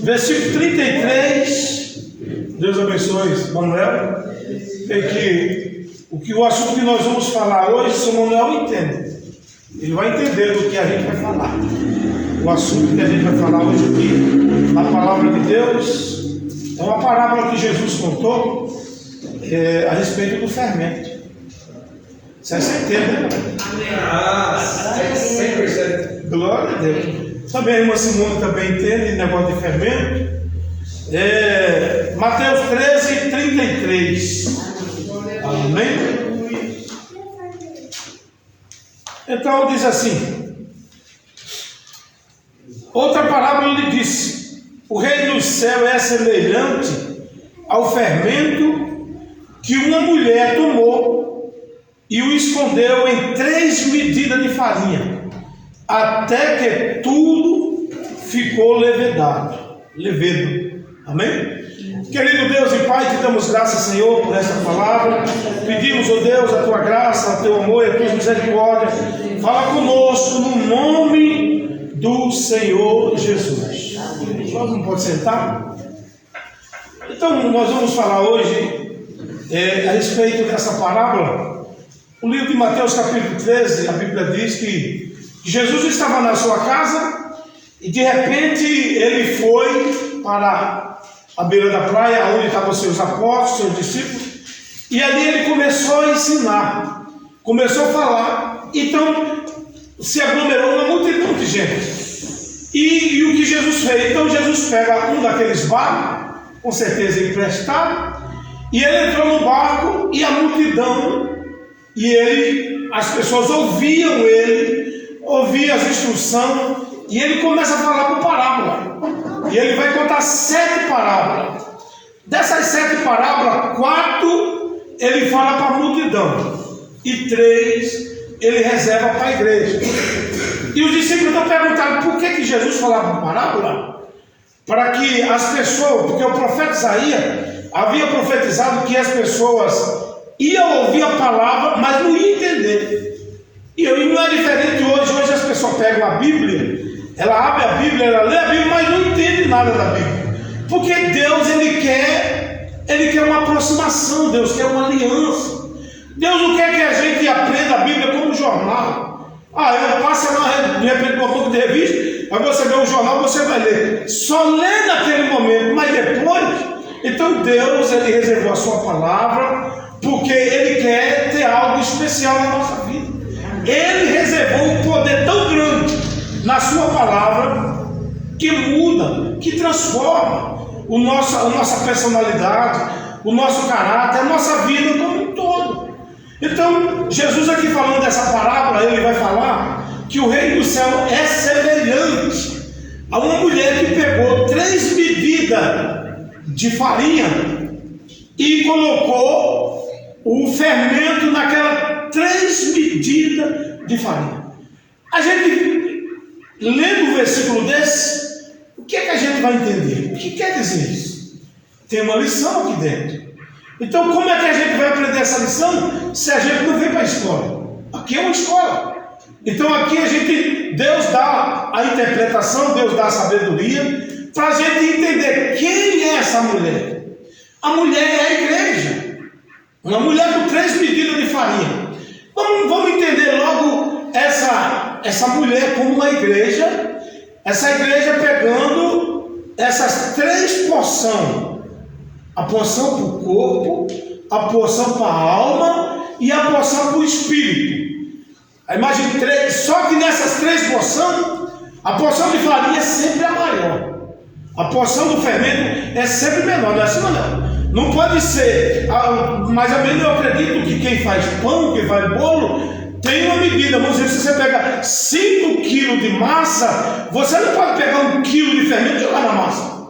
Versículo 33. Deus abençoe Manuel. O assunto que nós vamos falar hoje, o Manuel entende. Ele vai entender do que a gente vai falar. O assunto que a gente vai falar hoje aqui, na palavra de Deus, é uma parábola que Jesus contou a respeito do fermento. Você entende, né? Amém. 100%. Glória a Deus. Também a irmã Simone também entende negócio de fermento. Mateus 13, 33. Amém? Então diz assim: outra parábola lhe disse: o reino do céu é semelhante ao fermento que uma mulher tomou e o escondeu em 3 medidas de farinha, até que tudo ficou levedo. Amém? Querido Deus e Pai, te damos graças, Senhor, por esta palavra. Pedimos, ó Deus, a tua graça, o teu amor e a tua misericórdia. Fala conosco no nome do Senhor Jesus. Nós não podemos sentar? Então, nós vamos falar hoje a respeito dessa parábola. O livro de Mateus, capítulo 13, a Bíblia diz que Jesus estava na sua casa e de repente ele foi para a beira da praia, onde estavam seus apóstolos, seus discípulos, e ali ele começou a ensinar, começou a falar. Então se aglomerou uma multidão de gente. E o que Jesus fez? Então Jesus pega um daqueles barcos, com certeza emprestado, e ele entrou no barco e a multidão, as pessoas ouviam ele, ouviam as instruções, e ele começa a falar por parábola. E ele vai contar 7 parábolas. Dessas 7 parábolas, 4 ele fala para a multidão e 3 ele reserva para a igreja. E os discípulos estão perguntando por que Jesus falava por parábola? Para que as pessoas, porque o profeta Isaías havia profetizado que as pessoas iam ouvir a palavra, mas não iam entender. E não é diferente hoje. Hoje as pessoas pegam a Bíblia, ela abre a Bíblia, ela lê a Bíblia, mas não entende nada da Bíblia. Porque Deus, Ele quer uma aproximação, Deus quer uma aliança. Deus não quer que a gente aprenda a Bíblia como jornal. Eu passo lá, de repente, uma pouco de revista, aí você vê um jornal, você vai ler. Só lê naquele momento, mas depois. Então Deus, Ele reservou a sua palavra, porque Ele quer ter algo especial na nossa vida. Ele reservou um poder tão grande na sua palavra, que muda, que transforma a nossa personalidade, o nosso caráter, a nossa vida como um todo. Então, Jesus aqui falando dessa parábola, ele vai falar que o reino do céu é semelhante a uma mulher que pegou 3 medidas de farinha e colocou o fermento naquela 3 medidas de farinha. A gente, lendo o versículo desse, o que é que a gente vai entender? O que quer dizer isso? Tem uma lição aqui dentro. Então, como é que a gente vai aprender essa lição se a gente não vem para a escola? Aqui é uma escola. Então, aqui Deus dá a interpretação, Deus dá a sabedoria, para a gente entender quem é essa mulher. A mulher é a igreja. Uma mulher com 3 medidas de farinha. Vamos entender logo essa mulher como uma igreja. Essa igreja pegando essas 3 porções. A porção para o corpo, a porção para a alma e a porção para o espírito. Imagine 3, só que nessas 3 porções, a porção de farinha é sempre a maior. A porção do fermento é sempre menor, não é assim, não? Não pode ser, mas eu acredito que quem faz pão, quem faz bolo, tem uma medida. Vamos dizer, se você pegar 5 quilos de massa, você não pode pegar 1 quilo de fermento e jogar na massa.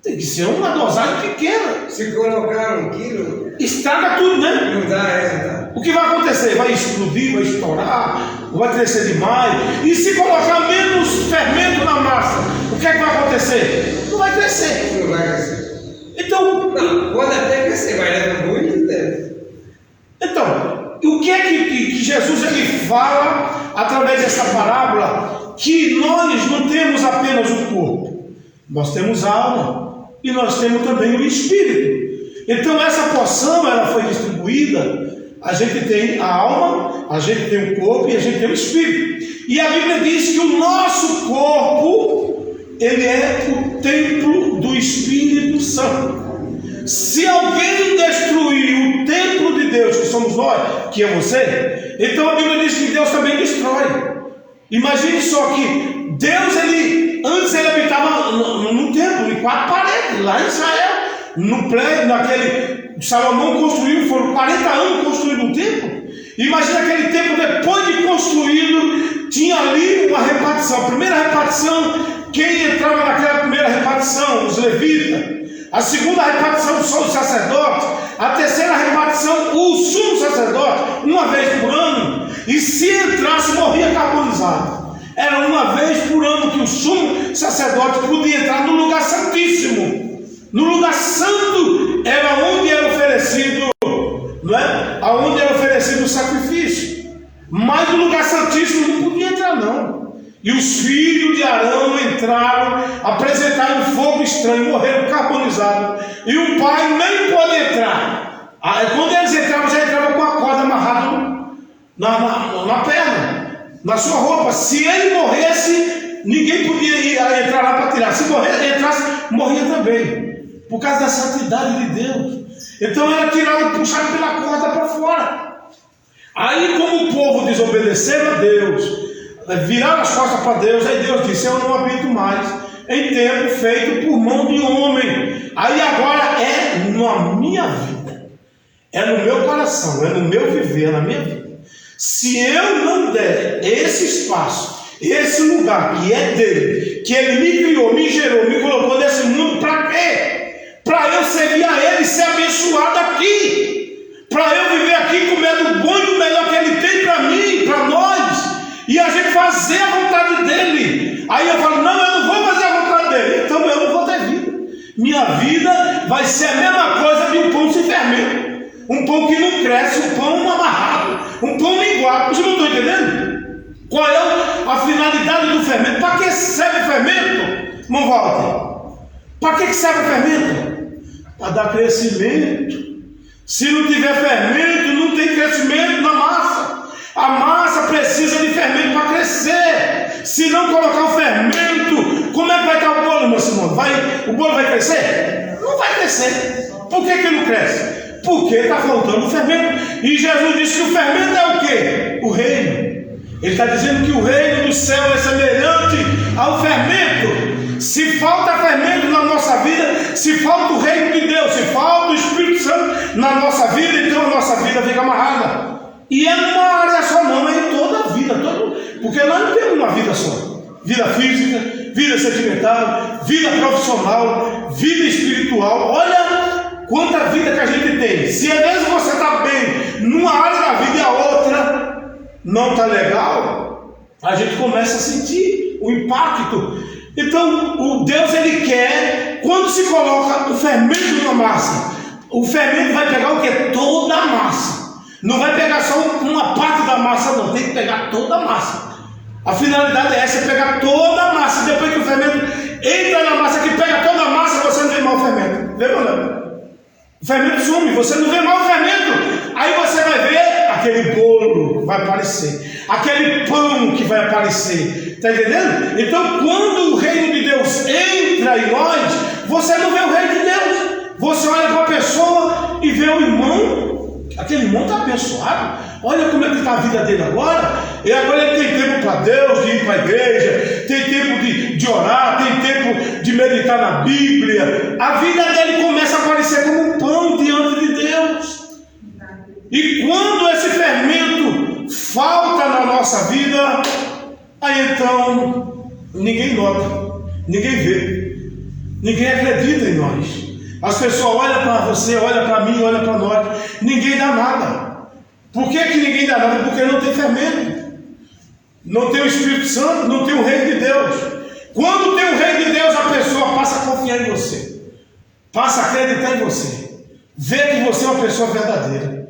Tem que ser uma dosagem pequena. Se colocar 1 quilo, estraga tudo, né? Não dá, O que vai acontecer? Vai explodir, vai estourar, vai crescer demais. E se colocar menos fermento na massa, o que é que vai acontecer? Não vai crescer. Não vai crescer. Então, não, pode até crescer, mas leva muito tempo. Então, o que é que Jesus ele fala através dessa parábola? Que nós não temos apenas o corpo, Nós temos alma e nós temos também o espírito. Então essa porção ela foi distribuída. A gente tem a alma, a gente tem o corpo e a gente tem o espírito. E a Bíblia diz que o nosso corpo, ele é o templo do Espírito Santo. Se alguém destruir o templo de Deus, que somos nós, que é você, então a Bíblia diz que Deus também destrói. Imagine só que Deus, antes ele habitava no templo, em 4 paredes, lá em Israel, no prédio, naquele Salomão construiu, foram 40 anos construindo um templo. Imagina aquele templo, depois de construído, tinha ali uma repartição. A primeira repartição, quem entrava naquela primeira repartição? Os levitas. A segunda repartição, só os sacerdotes. A terceira repartição, o sumo sacerdote, uma vez por ano. E se entrasse, morria carbonizado. Era uma vez por ano que o sumo sacerdote podia entrar no lugar santíssimo. No lugar santo era onde era oferecido, não é? Aonde era oferecido o sacrifício. Mas no lugar santíssimo não podia entrar, não. E os filhos de Arão entraram, apresentaram um fogo estranho, morreram carbonizados. E o pai nem pôde entrar. Quando eles entravam, já entravam com a corda amarrada na perna, na sua roupa. Se ele morresse, ninguém podia entrar lá para tirar. Se entrasse, morria também. Por causa da santidade de Deus. Então era tirado, puxado pela corda para fora. Aí, como o povo desobedeceu a Deus, viraram as costas para Deus, aí Deus disse: eu não habito mais em templo feito por mão de homem. Aí agora é na minha vida, é no meu coração, é no meu viver, é na minha vida. Se eu não der esse espaço, esse lugar que é dele, que ele me criou, me gerou, me colocou nesse mundo, para quê? Para eu servir a ele e ser abençoado aqui, para eu viver aqui comendo o bom e o melhor que ele tem para mim, para nós, e a gente fazer a vontade dele. Aí eu falo: não, eu não vou fazer a vontade dele, então eu não vou ter vida. Minha vida vai ser a mesma coisa de um pão sem fermento, um pão que não cresce, um pão amarrado, um pão minguado. Vocês não estão entendendo? Qual é a finalidade do fermento? Para que serve o fermento, irmão Walter? Para que serve o fermento? Para dar crescimento. Se não tiver fermento, não tem crescimento na massa. A massa precisa de fermento para crescer. Se não colocar o fermento, como é que vai estar o bolo, meu Simão? O bolo vai crescer? Não vai crescer. Por que não cresce? Porque está faltando o fermento. E Jesus disse que o fermento é o quê? O reino. Ele está dizendo que o reino do céu é semelhante ao fermento. Se falta fermento na nossa vida, se falta o reino de Deus, se falta o Espírito Santo na nossa vida, então a nossa vida fica amarrada. E é numa área só, não, é em toda a vida, porque nós não temos uma vida só. Vida física, vida sentimental, vida profissional, vida espiritual. Olha quanta vida que a gente tem. Se às vezes você está bem numa área da vida e a outra não está legal, a gente começa a sentir o impacto. Então, o Deus, ele quer, quando se coloca o fermento na massa, o fermento vai pegar o que? Toda a massa. Não vai pegar só uma parte da massa, não. Tem que pegar toda a massa. A finalidade é essa, é pegar toda a massa. Depois que o fermento entra na massa, que pega toda a massa, você não vê mais o fermento. Vê, mano? O fermento some, você não vê mais o fermento. Aí você vai ver aquele bolo que vai aparecer, aquele pão que vai aparecer. Está entendendo? Então, quando o reino de Deus entra em nós, você não vê o reino de Deus. Você olha para a pessoa e vê o irmão. Aquele irmão está abençoado. Olha como é que está a vida dele agora. E agora ele tem tempo para Deus, de ir para a igreja, tem tempo de orar, tem tempo de meditar na Bíblia. A vida dele começa a aparecer como um pão diante de Deus. E quando esse fermento falta na nossa vida, aí então ninguém nota, ninguém vê, ninguém acredita em nós. As pessoas olham para você, olham para mim, olham para nós, ninguém dá nada. Por que ninguém dá nada? Porque não tem fermento, não tem o Espírito Santo, não tem o reino de Deus. Quando tem o reino de Deus, a pessoa passa a confiar em você, passa a acreditar em você, vê que você é uma pessoa verdadeira.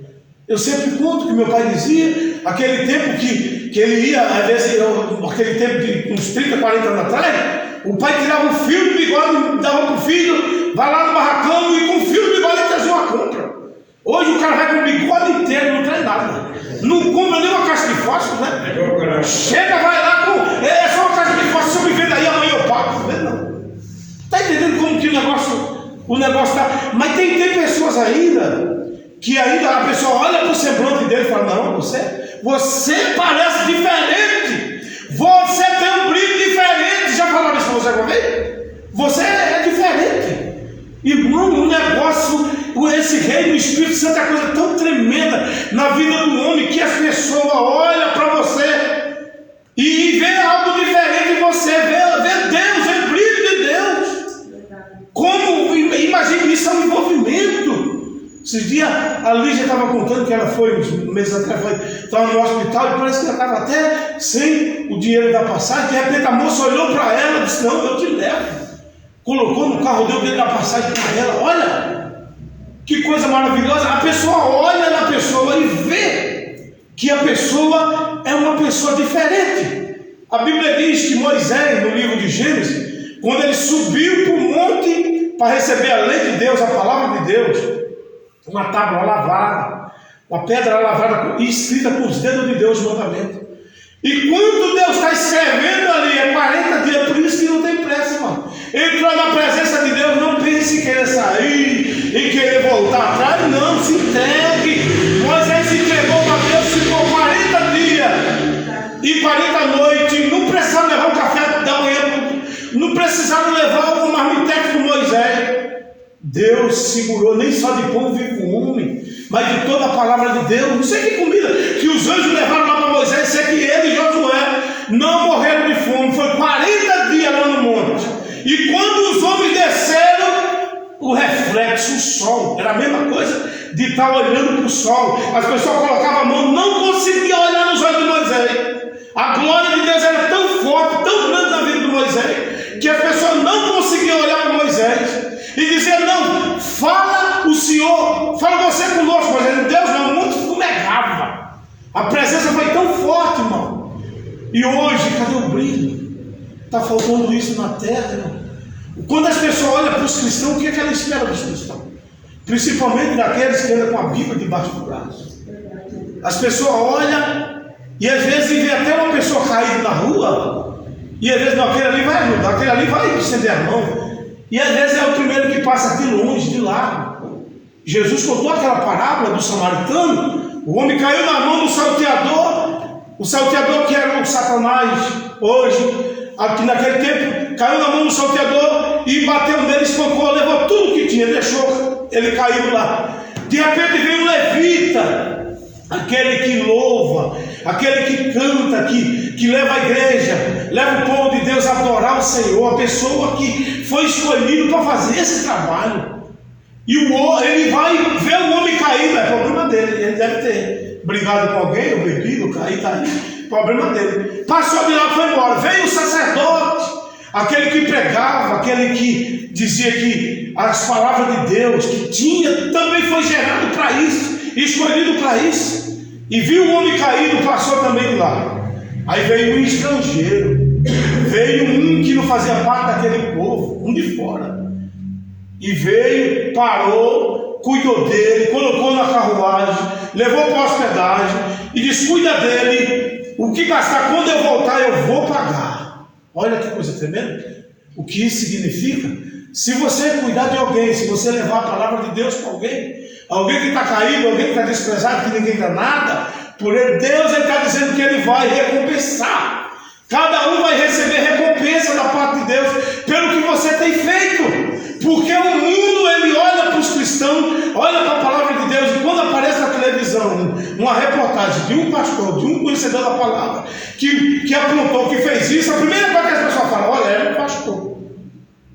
Eu sempre conto que meu pai dizia, aquele tempo que ele ia, às vezes, aquele tempo de uns 30, 40 anos atrás, O pai tirava um fio de bigode, dava para o filho, vai lá no barracão e com um fio de bigode ele trazia uma compra. Hoje o cara vai com o bigode inteiro, não traz nada. Não compra nem uma caixa de fósforo, né? Chega, vai lá com. É só uma caixa de fósforo, se eu me vendo aí amanhã eu pago. Não. Está entendendo como que o negócio está. Mas tem pessoas ainda que ainda a pessoa olha para o semblante dele e fala: não, você parece diferente. Você tem um brilho diferente. Já falaram isso para você alguma vez? Você é diferente. Irmão, o negócio, esse reino do Espírito Santo é uma coisa tão tremenda na vida do homem que as pessoas olham para você e vê algo diferente em você, vê Deus, vê o brilho de Deus. Como, imagine isso, é um envolvimento. Esses dias a Lígia estava contando que ela foi, uns meses atrás, estava no hospital e parece que ela estava até sem o dinheiro da passagem. De repente a moça olhou para ela e disse: não, eu te levo. Colocou no carro, deu o dinheiro da passagem para ela. Olha, que coisa maravilhosa. A pessoa olha na pessoa e vê que a pessoa é uma pessoa diferente. A Bíblia diz que Moisés, no livro de Gênesis, quando ele subiu para o monte para receber a lei de Deus, a palavra de Deus, uma tábua lavrada, uma pedra lavrada e escrita com os dedos de Deus, o mandamento. E quando Deus está escrevendo ali, é 40 dias, por isso que não tem pressa, irmão. Entrou na presença de Deus, não pense em querer sair, em querer voltar atrás, não, se entregue. Moisés se entregou para Deus, ficou 40 dias e 40 noites, não precisaram levar um café da manhã, não precisaram levar o marmitex do Moisés. Deus segurou, nem só de pão vive o homem, mas de toda a palavra de Deus. Não sei que comida que os anjos levaram lá para Moisés, sei que ele e Josué não morreram de fome. Foi 40 dias lá no monte. E quando os homens desceram, o reflexo, o sol, era a mesma coisa de estar olhando para o sol. As pessoas colocavam a mão, não conseguiam olhar nos olhos de Moisés. A glória de Deus era tão forte, tão grande na vida de Moisés, que as pessoas não conseguiam olhar para Moisés e dizer: não, fala o Senhor, fala você conosco. Mas Deus não, o monte fumegava. A presença foi tão forte, irmão. E hoje, cadê o brilho? Está faltando isso na terra, irmão. Quando as pessoas olham para os cristãos, o que é que elas esperam dos cristãos? Principalmente daqueles que andam com a Bíblia debaixo do braço. As pessoas olham e às vezes vê até uma pessoa caída na rua, e às vezes não, aquele ali vai ajudar, aquele ali vai estender a mão. E às vezes é o primeiro que passa de longe, de lá. Jesus contou aquela parábola do samaritano. O homem caiu na mão do salteador. O salteador, que era o Satanás hoje, aqui naquele tempo, caiu na mão do salteador e bateu nele, espancou, levou tudo que tinha, deixou ele caído lá. De repente veio um levita, aquele que louva, aquele que canta, que leva a igreja, leva o povo de Deus a adorar o Senhor, a pessoa que foi escolhido para fazer esse trabalho. E ele vai ver o homem caído, é problema dele, ele deve ter brigado com alguém, ou bebido, caído, tá aí, problema dele. Passou de lá e foi embora. Veio o sacerdote, aquele que pregava, aquele que dizia que as palavras de Deus, que tinha, também foi gerado para isso, escolhido para isso. E viu o homem caído, passou também de lá. Aí veio um estrangeiro, veio um que não fazia parte daquele povo, um de fora. E veio, parou, cuidou dele, colocou na carruagem, levou para a hospedagem e disse: cuida dele, o que gastar, quando eu voltar eu vou pagar. Olha que coisa tremenda. O que isso significa? Se você cuidar de alguém, se você levar a palavra de Deus para alguém que está caído, alguém que está desprezado, que ninguém dá nada, por ele, Deus está dizendo que ele vai recompensar. Cada um vai receber recompensa da parte de Deus pelo que você tem feito. Porque o mundo, ele olha para os cristãos, olha para a palavra de Deus, e quando aparece na televisão uma reportagem de um pastor, de um conhecedor da palavra, que apontou, que fez isso, a primeira coisa que as pessoas falam: olha, é um pastor.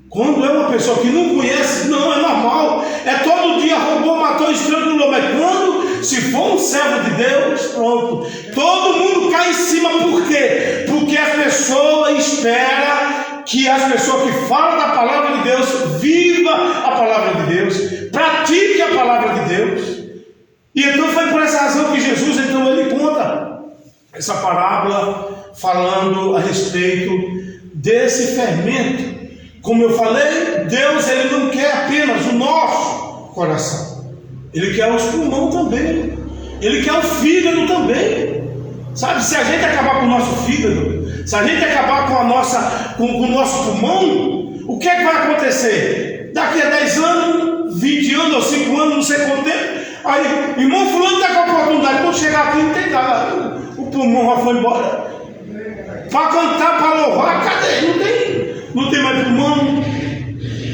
Quando é uma pessoa que não conhece, não, é normal, é todo dia roubou, matou, estrangulou. Mas quando, se for um servo de Deus, pronto, todo mundo cai em cima. Por quê? Porque as pessoas esperam que as pessoas que falam da palavra de Deus viva a palavra de Deus, pratique a palavra de Deus. E então foi por essa razão que Jesus, então, ele conta essa parábola falando a respeito desse fermento. Como eu falei, Deus ele não quer apenas o nosso coração, Ele quer os pulmões também, Ele quer o fígado também. Sabe, se a gente acabar com o nosso fígado, se a gente acabar com o nosso pulmão, o que é que vai acontecer? Daqui a 10 anos, 20 anos ou 5 anos, não sei quanto tempo, aí, irmão fulano está com a oportunidade, quando chegar aqui não tem nada, o pulmão já foi embora. Para cantar, para louvar, cadê? Não tem mais pulmão,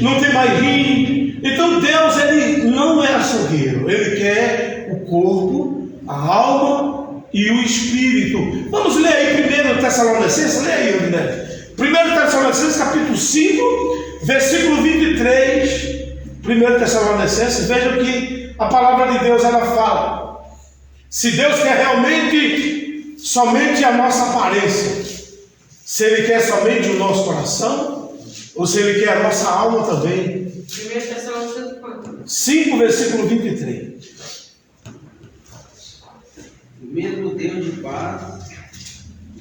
não tem mais rim. Então Deus, ele não é açougueiro, ele quer o corpo, a alma e o espírito. Vamos ler aí 1 Tessalonicenses, lê aí, né? 1 Tessalonicenses capítulo 5, versículo 23. 1 Tessalonicenses, veja o que a palavra de Deus ela fala. Se Deus quer realmente somente a nossa aparência, se Ele quer somente o nosso coração, ou se Ele quer a nossa alma também. 1 Tessalonicenses 5, versículo 23. O mesmo Deus de paz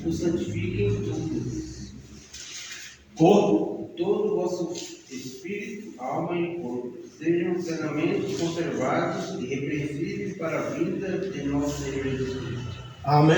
os santifique em tudo. Corpo, Todo o vosso espírito, alma e corpo sejam plenamente conservados e irrepreensíveis para a vida de nosso Senhor Jesus Cristo. amém?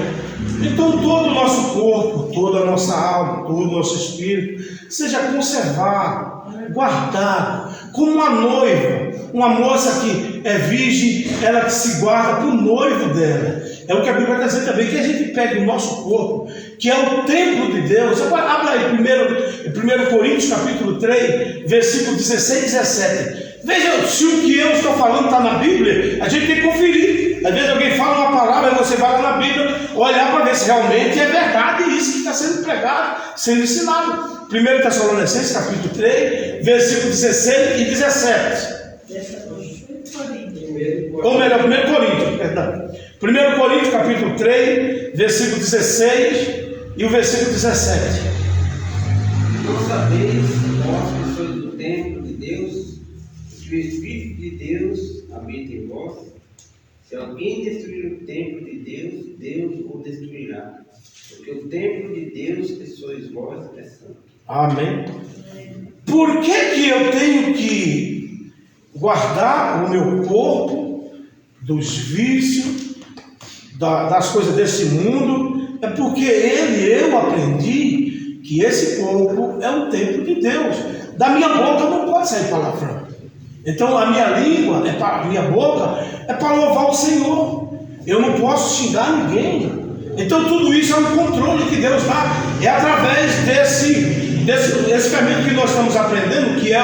Então todo o nosso corpo, toda a nossa alma, todo o nosso espírito seja conservado, guardado, como uma noiva, uma moça que é virgem, ela que se guarda para o noivo dela. É o que a Bíblia está dizendo também, que a gente pegue o nosso corpo, que é o templo de Deus. Abra aí 1 Coríntios capítulo 3, versículo 16 e 17. Veja se o que eu estou falando está na Bíblia, a gente tem que conferir. Às vezes alguém fala uma palavra e você vai lá na Bíblia olhar para ver se realmente é verdade isso que está sendo pregado, sendo ensinado. 1 Tessalonicenses capítulo 3, versículo 16 e 17. Ou melhor, 1 Coríntios, perdão. 1 Coríntios capítulo 3, versículo 16 e o versículo 17. Não sabeis, vós que sois do templo de Deus, que o Espírito de Deus habita em vós? Se alguém destruir o templo de Deus, Deus o destruirá. Porque o templo de Deus que sois vós é santo. Amém. Por que eu tenho que guardar o meu corpo dos vícios, das coisas desse mundo? É porque eu aprendi que esse corpo é um templo de Deus. Da minha boca não pode sair palavrão. Então a minha língua, a minha boca é para louvar o Senhor. Eu não posso xingar ninguém. Então tudo isso é um controle que Deus dá. É através desse caminho que nós estamos aprendendo, que é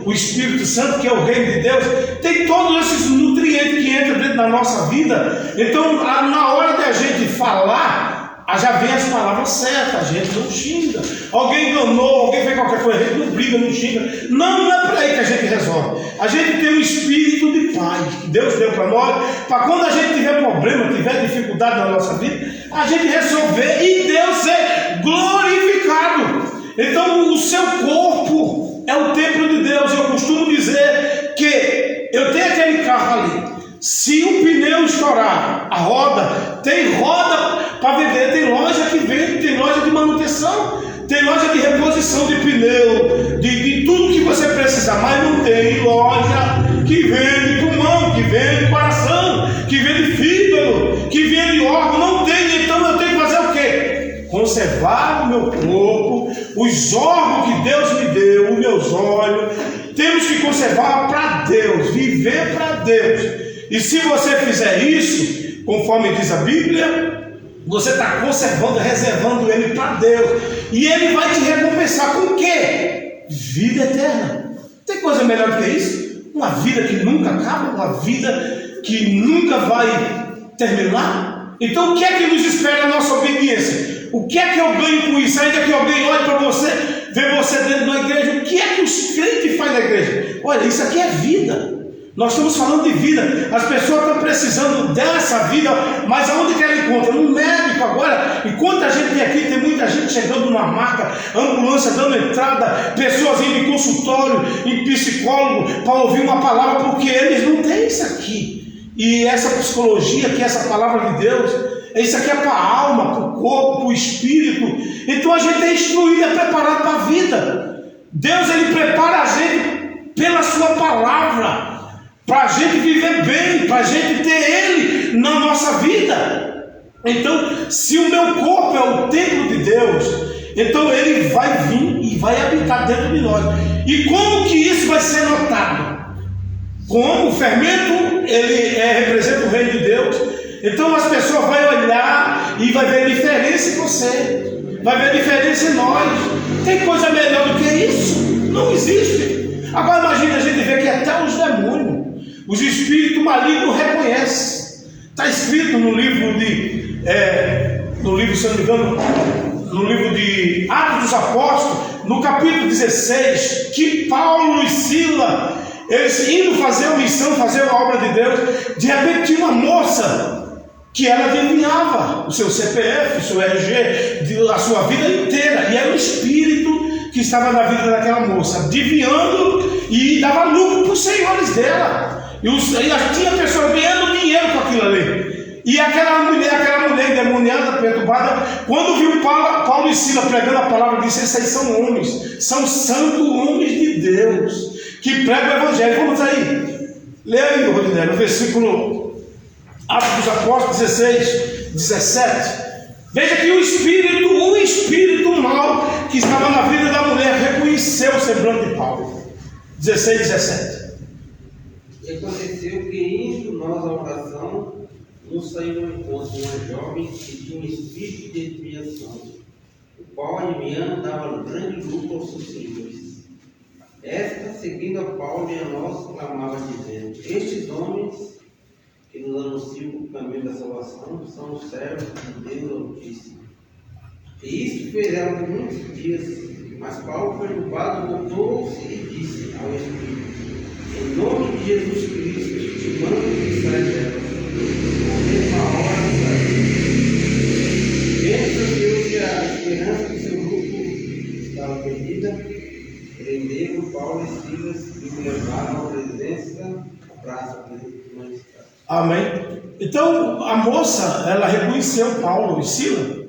o Espírito Santo, que é o reino de Deus. Tem todos esses nutrientes que entram dentro da nossa vida. Então na hora da gente falar, já vem as palavras certas, a gente não xinga. Alguém enganou, alguém fez qualquer coisa, a gente não briga, não xinga. Não é para aí que a gente resolve. A gente tem um espírito de paz que Deus deu para nós, para quando a gente tiver problema, tiver dificuldade na nossa vida, a gente resolver e Deus ser glorificado. Então o seu corpo é o templo de Deus. Eu costumo dizer que eu tenho aquele carro ali. Se o pneu estourar, a roda, tem roda para vender, tem loja que vende, tem loja de manutenção, tem loja de reposição de pneu, de tudo que você precisar, mas não tem loja que vende pulmão, que vende coração, que vende fígado, que vende órgão, não tem. Então eu tenho que fazer o quê? Conservar o meu corpo, os órgãos que Deus me deu, os meus olhos, temos que conservar para Deus, viver para Deus. E se você fizer isso, conforme diz a Bíblia, você está conservando, reservando ele para Deus. E ele vai te recompensar com o quê? Vida eterna. Tem coisa melhor do que isso? Uma vida que nunca acaba, uma vida que nunca vai terminar. Então o que é que nos espera a nossa obediência? O que é que eu ganho com isso? Ainda que alguém olhe para você, vê você dentro da igreja, o que é que os crentes fazem na igreja? Olha, isso aqui é vida. Nós estamos falando de vida. As pessoas estão precisando dessa vida, mas aonde que ela encontra? No médico agora. Enquanto a gente tem aqui, tem muita gente chegando na maca, ambulância dando entrada, pessoas indo em consultório, em psicólogo, para ouvir uma palavra, porque eles não têm isso aqui. E essa psicologia, que é essa palavra de Deus, isso aqui é para a alma, para o corpo, para o espírito. Então a gente é instruído, é preparado para a vida. Deus, ele prepara a gente pela sua palavra, para a gente viver bem, para a gente ter Ele na nossa vida. Então, se o meu corpo é o templo de Deus, então Ele vai vir e vai habitar dentro de nós. E como que isso vai ser notado? Como o fermento, ele representa o reino de Deus. Então as pessoas vão olhar e vai ver diferença em você, vai ver diferença em nós. Tem coisa melhor do que isso? Não existe. Agora imagine a gente ver que até os demônios, os espíritos malignos reconhecem. Está escrito no livro de, se não me engano, no livro de Atos dos Apóstolos, no capítulo 16, que Paulo e Silas, eles indo fazer uma missão, fazer a obra de Deus, de repente tinha uma moça que ela adivinhava o seu CPF, o seu RG, a sua vida inteira, e era o espírito que estava na vida daquela moça, adivinhando e dava lucro para os senhores dela, e tinha pessoas ganhando dinheiro com aquilo ali. E aquela mulher endemoniada, perturbada, quando viu Paulo e Silas pregando a palavra, disse: esses aí são homens, são santos homens de Deus, que pregam o Evangelho. Vamos aí, leia aí, Rodinei, no versículo Atos dos Apóstolos 16, 17. Veja que o espírito mau que estava na vida da mulher reconheceu o semblante de Paulo. 16, 17. E aconteceu que, indo nós à oração, nos saiu ao encontro uma jovem que tinha um espírito de desviação, o qual, adivinhando, dava grande lucro aos seus senhores. Esta, seguindo a Paulo e a nós, clamava, dizendo: estes homens que nos anunciam o caminho da salvação são os servos de Deus Altíssimo. E isto fez ela por muitos dias, mas Paulo, perturbado, voltou-se e disse ao Espírito: em nome de Jesus Cristo, te mando que saia dela. Na mesma hora saiu. Pensa Deus que a esperança do seu grupo estava perdida, prenderam Paulo e Silas e o levaram à presença, à praça principal. Amém. Então a moça, ela reconheceu Paulo e Silas.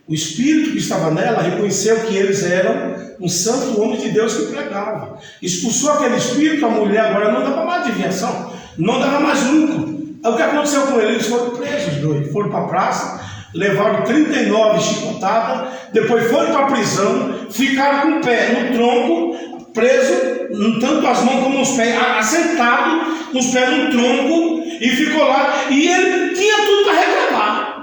O espírito que estava nela reconheceu que eles eram um santo homem de Deus que pregava. Expulsou aquele espírito, a mulher agora não dava mais adivinhação, não dava mais lucro. Aí o que aconteceu com eles? Eles foram presos, dois. Foram para a praça, levaram 39 chicotadas, depois foram para a prisão, ficaram com o pé no tronco, preso, tanto as mãos como os pés, assentado, com os pés no tronco, e ficou lá. E ele tinha tudo para reclamar.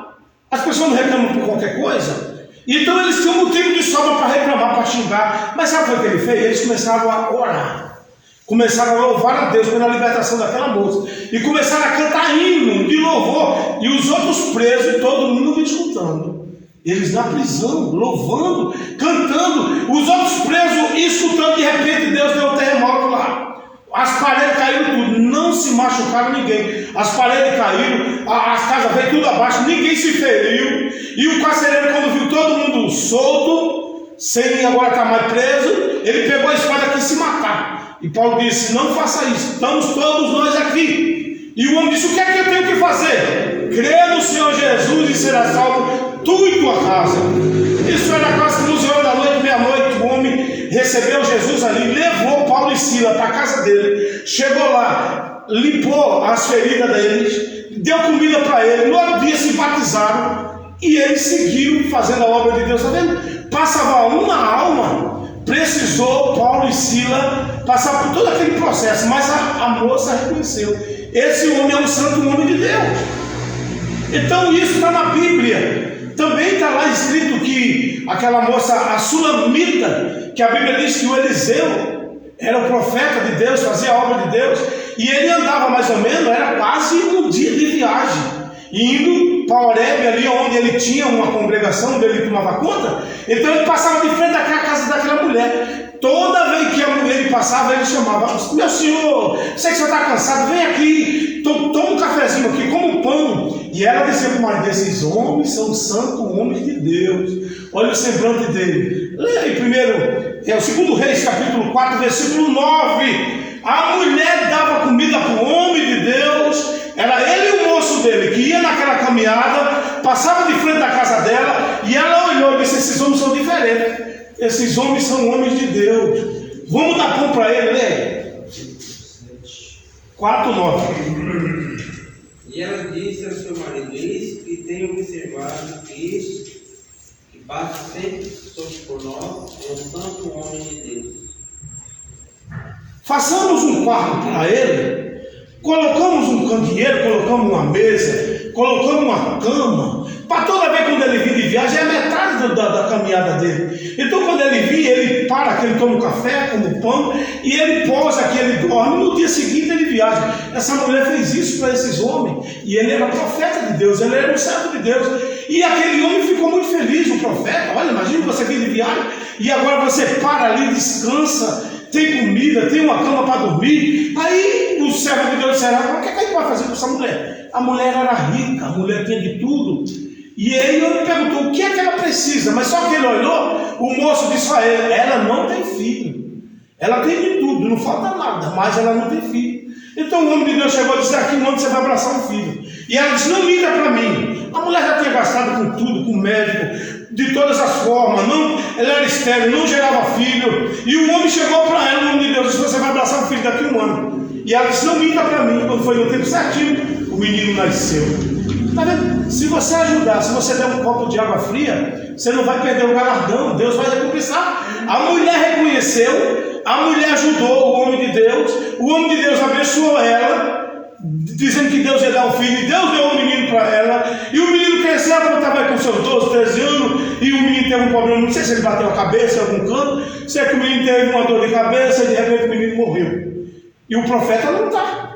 As pessoas não reclamam por qualquer coisa. Então eles tinham motivo de sobra para reclamar, para xingar. Mas sabe o que ele fez? Eles começaram a orar, começaram a louvar a Deus pela libertação daquela moça, e começaram a cantar hino de louvor. E os outros presos, todo mundo me escutando. Eles na prisão, louvando, cantando. Os outros presos escutando. De repente Deus deu um terremoto lá. As paredes caíram tudo, não se machucaram ninguém. As paredes caíram, as casas veio tudo abaixo, ninguém se feriu. E o carcereiro, quando viu todo mundo solto, sem agora estar mais preso, ele pegou a espada aqui e se matar. E Paulo disse: não faça isso, estamos todos nós aqui. E o homem disse: o que é que eu tenho que fazer? Crê no Senhor Jesus e será salvo, tu e tua casa. Isso era quase 11 horas da noite, meia-noite. O homem recebeu Jesus ali, levou Paulo e Silas para a casa dele, chegou lá, limpou as feridas deles, deu comida para ele. No outro dia se batizaram e eles seguiram fazendo a obra de Deus. Está vendo? Passava uma alma, precisou Paulo e Silas passar por todo aquele processo, mas a moça reconheceu: esse homem é um santo homem de Deus. Então isso está na Bíblia. Também está lá escrito que aquela moça, a Sulamita, que a Bíblia diz que o Eliseu era o profeta de Deus, fazia a obra de Deus, e ele andava mais ou menos, era quase um dia de viagem, indo para Horebe, ali onde ele tinha uma congregação, onde ele tomava conta. Então ele passava de frente à casa daquela mulher. Toda vez que ele passava, ele chamava: meu senhor, sei que você está cansado, vem aqui, toma um cafezinho aqui, come um pão. E ela dizia para o marido: esses homens são santos homens de Deus. Olha o semblante dele. Leia aí primeiro, é o 2 Reis, capítulo 4, versículo 9. A mulher dava comida para o homem de Deus. Era ele e o moço dele que ia naquela caminhada, passava de frente da casa dela, e ela olhou e disse: esses homens são diferentes. Esses homens são homens de Deus. Vamos dar pão para ele, né? 4:9. E ela disse ao seu marido: eis que tenho observado que passa sempre por nós um santo homem de Deus. Façamos um quarto para ele, colocamos um candeeiro, colocamos uma mesa, colocamos uma cama, para toda vez quando ele vir de viagem, é metade da caminhada dele. Então quando ele vir, ele para aqui, ele toma um café, come um pão, e ele posa aqui, ele dorme, no dia seguinte ele viaja. Essa mulher fez isso para esses homens, e ele era profeta de Deus, ele era um servo de Deus, e aquele homem ficou muito feliz, o profeta. Olha, imagina você vir de viagem, e agora você para ali, descansa, tem comida, tem uma cama para dormir. Aí o servo de Deus disse: o que é que ele pode fazer com essa mulher? A mulher era rica, a mulher tinha de tudo. E ele perguntou: o que é que ela precisa? Mas só que ele olhou, o moço disse a ele: ela não tem filho. Ela tem de tudo, não falta nada, mas ela não tem filho. Então o homem de Deus chegou e disse: aqui onde você vai abraçar um filho? E ela disse: não minta para mim. A mulher já tinha gastado com tudo, com médico, de todas as formas, não, ela era estéril, não gerava filho. E o homem chegou para ela, o homem de Deus disse: você vai abraçar um filho daqui a um ano. E ela disse: não minta para mim. Quando foi no tempo certinho, o menino nasceu. Está vendo? Se você ajudar, se você der um copo de água fria, você não vai perder o galardão, Deus vai recompensar. A mulher reconheceu, a mulher ajudou o homem de Deus, o homem de Deus abençoou ela, dizendo que Deus ia dar um filho, e Deus deu um menino para ela, e o menino cresceu, ela estava com seus 12, 13 anos, e o menino teve um problema, não sei se ele bateu a cabeça em algum canto, sei que o menino teve uma dor de cabeça, e de repente o menino morreu. E o profeta não está.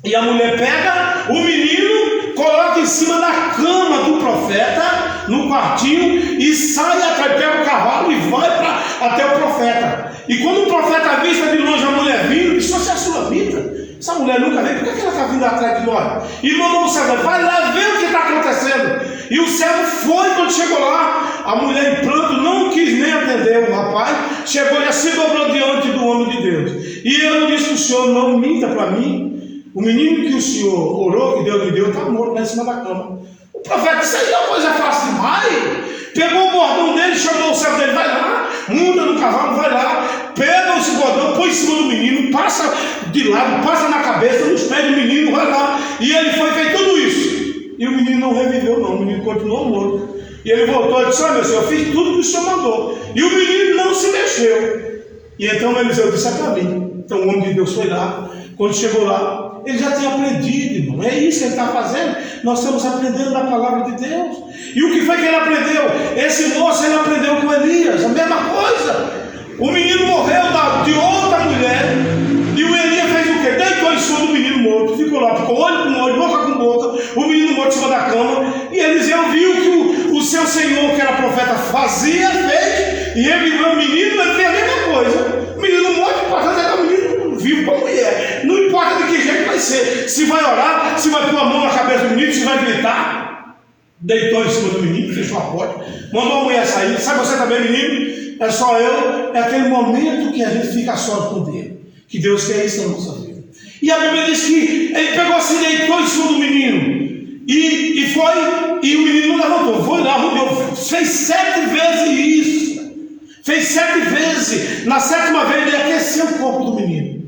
E a mulher pega o menino, coloca em cima da cama do profeta, no quartinho, e sai atrás, pega o cavalo e vai até o profeta. E quando o profeta vista de longe a mulher vindo, disse: se é a sua vida, essa mulher nunca veio, por que ela está vindo atrás de nós? E mandou o servo: vai lá ver o que está acontecendo. E o servo foi. Quando chegou lá, a mulher em pranto não quis nem atender o rapaz, chegou e se dobrou diante do homem de Deus. E eu disse para o senhor: não minta para mim. O menino que o senhor orou, que Deus me deu, está morto lá em cima da cama. O profeta disse: aí é uma coisa fácil demais. Pegou o bordão dele, chamou o servo dele: vai lá, monta no cavalo, vai lá, pega esse bordão, põe em cima do menino, passa de lado, passa na cabeça, nos pés do menino, vai lá. E ele foi, fez tudo isso. E o menino não reviveu, não, o menino continuou morto. E ele voltou e disse: meu senhor, eu fiz tudo que o senhor mandou. E o menino não se mexeu. E então Eliseu disse: é para mim. Então o homem de Deus foi lá. Quando chegou lá, ele já tinha aprendido, irmão. É isso que ele está fazendo. Nós estamos aprendendo da palavra de Deus. E o que foi que ele aprendeu? Esse moço, ele aprendeu com Elias, a mesma coisa. O menino morreu de outra mulher, e o Elias fez o quê? Deitou em cima do menino morto, ficou lá, ficou olho com olho, boca com boca, o menino morto em cima da cama. E Eliseu viu que o seu senhor, que era profeta, fazia, fez, e ele viu o menino, ele fez a mesma coisa. O menino morto, importante é o menino vivo com a mulher. Não importa de que jeito vai ser, se vai orar, se vai pôr a mão na cabeça do menino, se vai gritar. Deitou em cima do menino, fechou a porta, mandou a mulher sair. Sabe você também, menino? É só eu. É aquele momento que a gente fica só com Deus, que Deus quer isso na nossa vida. E a Bíblia diz que ele pegou assim, deitou em cima do menino, e foi, e o menino não levantou, foi lá, rodeou, fez 7 vezes isso, fez 7 vezes. Na 7ª vez ele aqueceu o corpo do menino.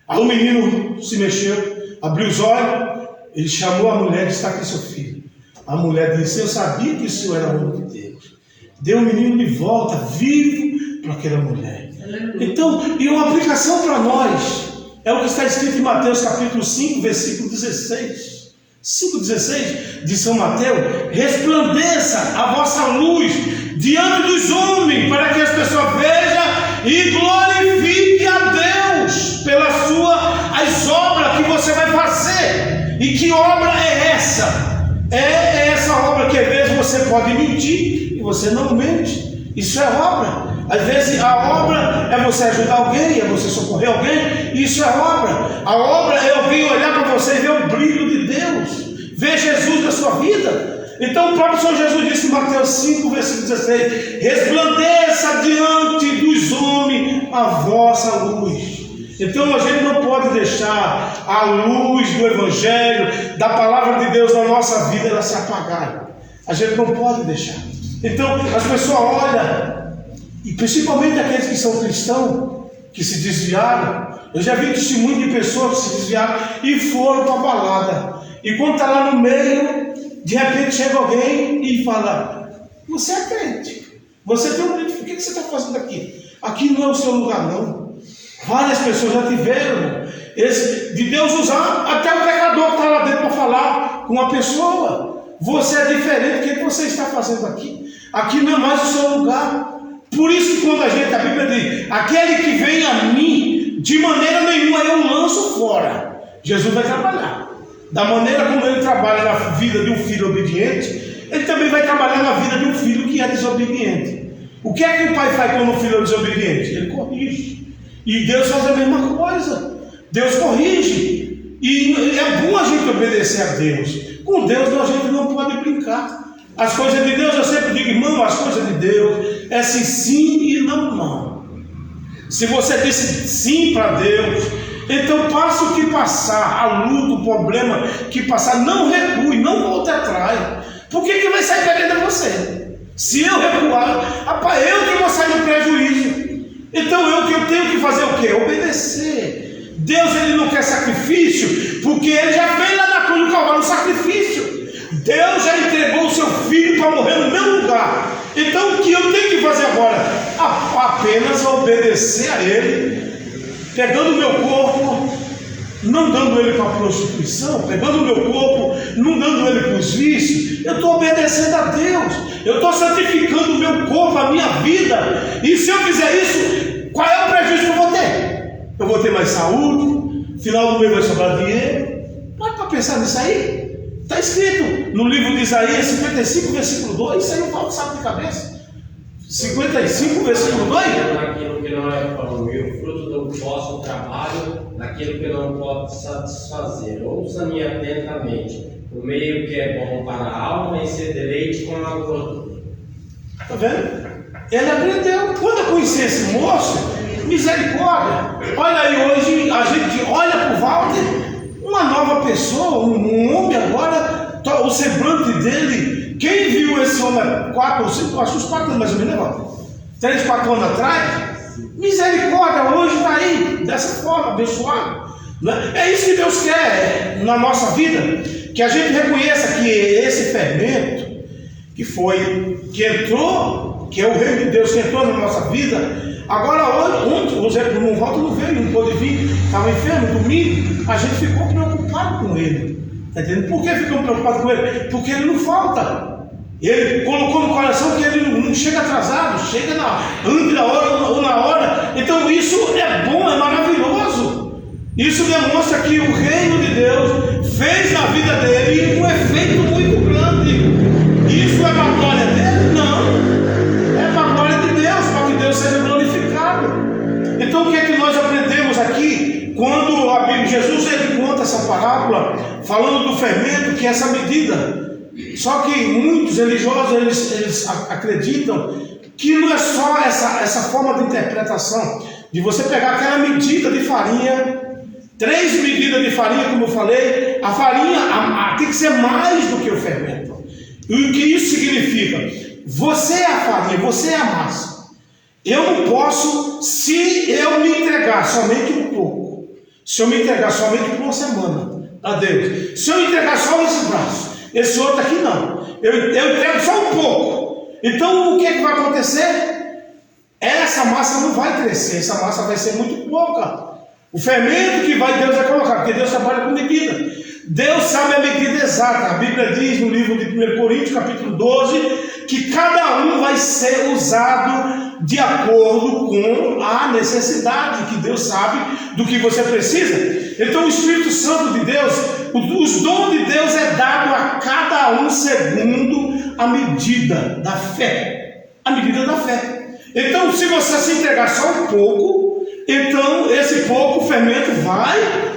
Aí o menino se mexeu, abriu os olhos, ele chamou a mulher e disse: está aqui seu filho. A mulher disse: eu sabia que o senhor era homem de Deus. Deu o menino de volta, vivo, para aquela mulher. Então, e uma aplicação para nós, é o que está escrito em Mateus capítulo 5, versículo 16. 5,16 de São Mateus: resplandeça a vossa luz diante dos homens, para que as pessoas vejam e glorifiquem a Deus pelas as obras que você vai fazer. E que obra é essa? É essa obra que às vezes você pode mentir e você não mente. Isso é obra. Às vezes a obra é você ajudar alguém, é você socorrer alguém. Isso é obra. A obra é alguém olhar para você e ver o brilho de Deus, ver Jesus na sua vida. Então o próprio Senhor Jesus disse em Mateus 5, versículo 16: resplandeça diante dos homens a vossa luz. Então a gente não pode deixar a luz do Evangelho, da palavra de Deus na nossa vida, ela se apagar. A gente não pode deixar. Então as pessoas olham, e principalmente aqueles que são cristãos, que se desviaram. Eu já vi testemunho de pessoas que se desviaram e foram para a balada. E quando está lá no meio, de repente chega alguém e fala: você é crente, você tem um crente, o que você está fazendo aqui? Aqui não é o seu lugar, não. Várias pessoas já tiveram de Deus usar até o pecador que está lá dentro para falar com uma pessoa: você é diferente, o que você está fazendo aqui? Aqui não é mais o seu lugar. Por isso que quando a Bíblia diz: aquele que vem a mim, de maneira nenhuma eu lanço fora. Jesus vai trabalhar. Da maneira como ele trabalha na vida de um filho obediente, ele também vai trabalhar na vida de um filho que é desobediente. O que é que o pai faz quando o filho é desobediente? Ele corrige. E Deus faz a mesma coisa. Deus corrige. E é bom a gente obedecer a Deus. Com Deus a gente não pode brincar. As coisas de Deus, eu sempre digo, irmão, as coisas de Deus é sim e não. Se você disse sim para Deus, então passe o que passar, a luta, o problema que passar, não recue, não volte atrás. Por que vai sair perdendo você? Se eu recuar, rapaz, eu que vou sair no prejuízo. Então eu tenho que fazer o quê? Obedecer. Deus, ele não quer sacrifício, porque ele já fez lá na cruz do Calvário um sacrifício. Deus já entregou o seu filho para morrer no meu lugar. Então o que eu tenho que fazer agora? Apenas obedecer a ele, pegando o meu corpo, não dando ele para a prostituição, pegando o meu corpo, não dando ele para os vícios. Eu estou obedecendo a Deus, eu estou santificando o meu corpo, a minha vida. E se eu fizer isso, qual é o prejuízo que eu vou ter? Eu vou ter mais saúde, final do mês vai sobrar dinheiro. Pode para pensar nisso aí? Está escrito no livro de Isaías 55, versículo 2. Isso aí eu falo, sabe de cabeça? 55, versículo 2. Naquilo que não é pão e o fruto do vosso trabalho, naquilo que não pode satisfazer. Ouça-me atentamente. O meio que é bom para a alma e ser deleite com a gordura. Está vendo? Ele aprendeu. Quando eu conheci esse moço, misericórdia. Olha aí, hoje a gente olha para o Walter, uma nova pessoa, um homem agora, o semblante dele. Quem viu esse homem 4 ou 5, acho que uns 4 anos mais ou menos, 3, 4 anos atrás, misericórdia, hoje está aí, dessa forma, abençoado. É isso que Deus quer na nossa vida, que a gente reconheça que esse fermento que entrou, que é o reino de Deus que entrou na nossa vida. Agora, ontem, o Zé não volta, não veio, não pôde vir, estava enfermo, domingo, a gente ficou preocupado com ele. Está entendendo? Por que ficamos preocupados com ele? Porque ele não falta. Ele colocou no coração que ele não chega atrasado, chega antes da hora ou na hora. Então isso é bom, é maravilhoso. Isso demonstra que o reino de Deus fez na vida dele um efeito muito grande. Isso é para a glória dele? Não. É para a glória de Deus, para que Deus seja glorificado. Então o que é que nós aprendemos aqui? Quando Jesus ele conta essa parábola, falando do fermento, que é essa medida. Só que muitos religiosos eles acreditam que não é só essa forma de interpretação, de você pegar aquela medida de farinha, 3 medidas de farinha, como eu falei. A farinha tem que ser mais do que o fermento. E o que isso significa? Você é a farinha, você é a massa. Eu não posso, se eu me entregar somente um pouco, se eu me entregar somente por uma semana a Deus, se eu entregar só esse braço, esse outro aqui não, eu entrego só um pouco. Então o que é que vai acontecer? Essa massa não vai crescer, essa massa vai ser muito pouca. O fermento que Deus vai colocar, porque Deus trabalha com medida. Deus sabe a medida exata. A Bíblia diz no livro de 1 Coríntios, capítulo 12, que cada um vai ser usado de acordo com a necessidade, que Deus sabe do que você precisa. Então o Espírito Santo de Deus, os dons de Deus é dado a cada um segundo a medida da fé. A medida da fé. Então se você se entregar só um pouco, então esse pouco fermento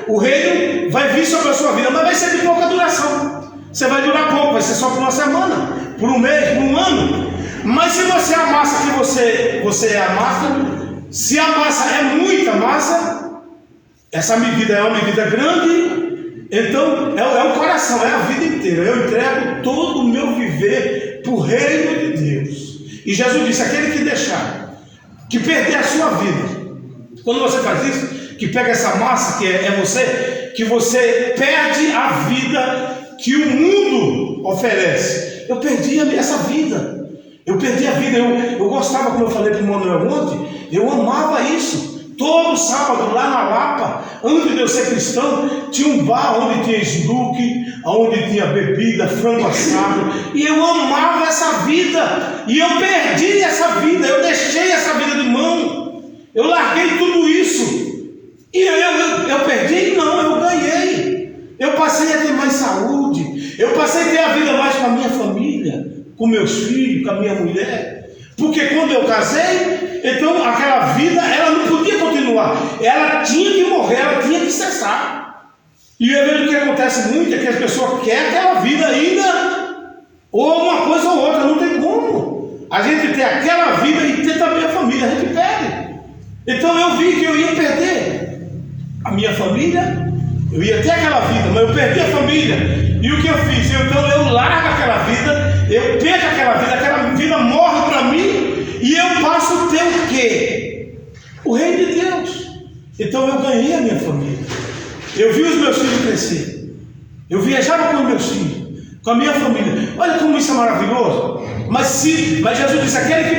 o reino vai vir sobre a sua vida, mas vai ser de pouca duração. Você vai durar pouco, vai ser só por uma semana, por um mês, por um ano. Mas se você é a massa que você é a massa, se a massa é muita massa, essa medida é uma medida grande, Então, é o coração, é a vida inteira. Eu entrego todo o meu viver para o reino de Deus. E Jesus disse: aquele que deixar, que perder a sua vida, quando você faz isso, que pega essa massa que é você, que você perde a vida que o mundo oferece. Eu perdi essa vida. Eu perdi a vida. Eu gostava, como eu falei para o Manuel ontem, eu amava isso. Todo sábado lá na Lapa, antes de eu ser cristão, tinha um bar onde tinha snook, onde tinha bebida, frango assado, e eu amava essa vida, e eu perdi essa vida, eu deixei essa vida de mão, eu larguei tudo isso, e eu perdi? Não, eu ganhei. Eu passei a ter mais saúde, eu passei a ter a vida mais com a minha família, com meus filhos, com a minha mulher, porque quando eu casei, então aquela vida ela não podia continuar, ela tinha que morrer, ela tinha que cessar. E eu vejo que acontece muito é que as pessoas querem aquela vida ainda, ou uma coisa ou outra, não tem como a gente ter aquela vida e ter também a família, a gente perde. Então eu vi que eu ia perder a minha família, eu ia ter aquela vida, mas eu perdi a família. E o que eu fiz? Então eu largo aquela vida, eu perco aquela vida morre para mim, e eu passo a ter o quê? O reino de Deus. Então eu ganhei a minha família. Eu vi os meus filhos crescer. Eu viajava com os meus filhos, com a minha família. Olha como isso é maravilhoso. Mas Jesus disse: aquele que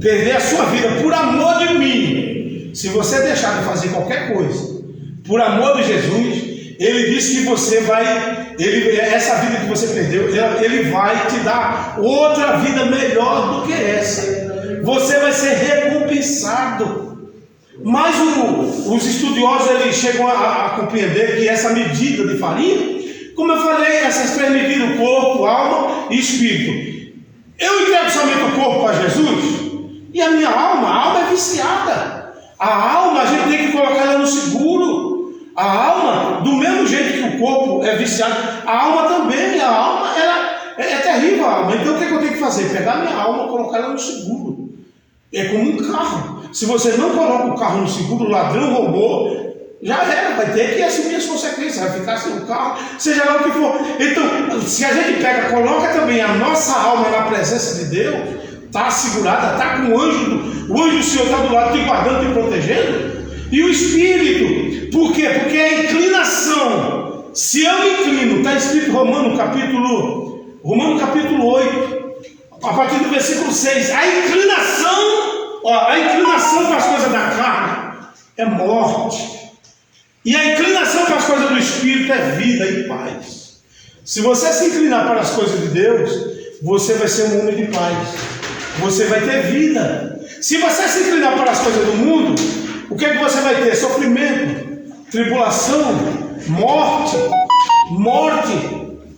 perder a sua vida por amor de mim, se você deixar de fazer qualquer coisa por amor de Jesus, Ele disse que você vai, essa vida que você perdeu, Ele vai te dar outra vida melhor do que essa. Você vai ser recompensado. Mas os estudiosos eles chegam a compreender que essa medida de farinha, como eu falei, essas três medidas, corpo, alma e espírito. Eu entrego somente o corpo para Jesus, e a minha alma é viciada. A alma a gente tem que colocar ela no seguro. A alma, do mesmo jeito que o corpo é viciado, a alma também, a alma ela é terrível, a alma. Então o que eu tenho que fazer? Pegar a minha alma e colocar ela no seguro. É como um carro. Se você não coloca o carro no seguro, o ladrão roubou, já era, vai ter que assumir as consequências, vai ficar sem o carro, seja lá o que for. Então, se a gente pega, coloca também a nossa alma na presença de Deus, está segurada, está com o anjo do Senhor está do lado, te guardando, te protegendo. E o Espírito, por quê? Porque é a inclinação. Se eu me inclino, está escrito em Romanos capítulo 8, a partir do versículo 6, a inclinação para as coisas da carne é morte, e a inclinação para as coisas do Espírito é vida e paz. Se você se inclinar para as coisas de Deus, você vai ser um homem de paz, você vai ter vida. Se você se inclinar para as coisas do mundo, o que é que você vai ter? Sofrimento, tribulação, morte.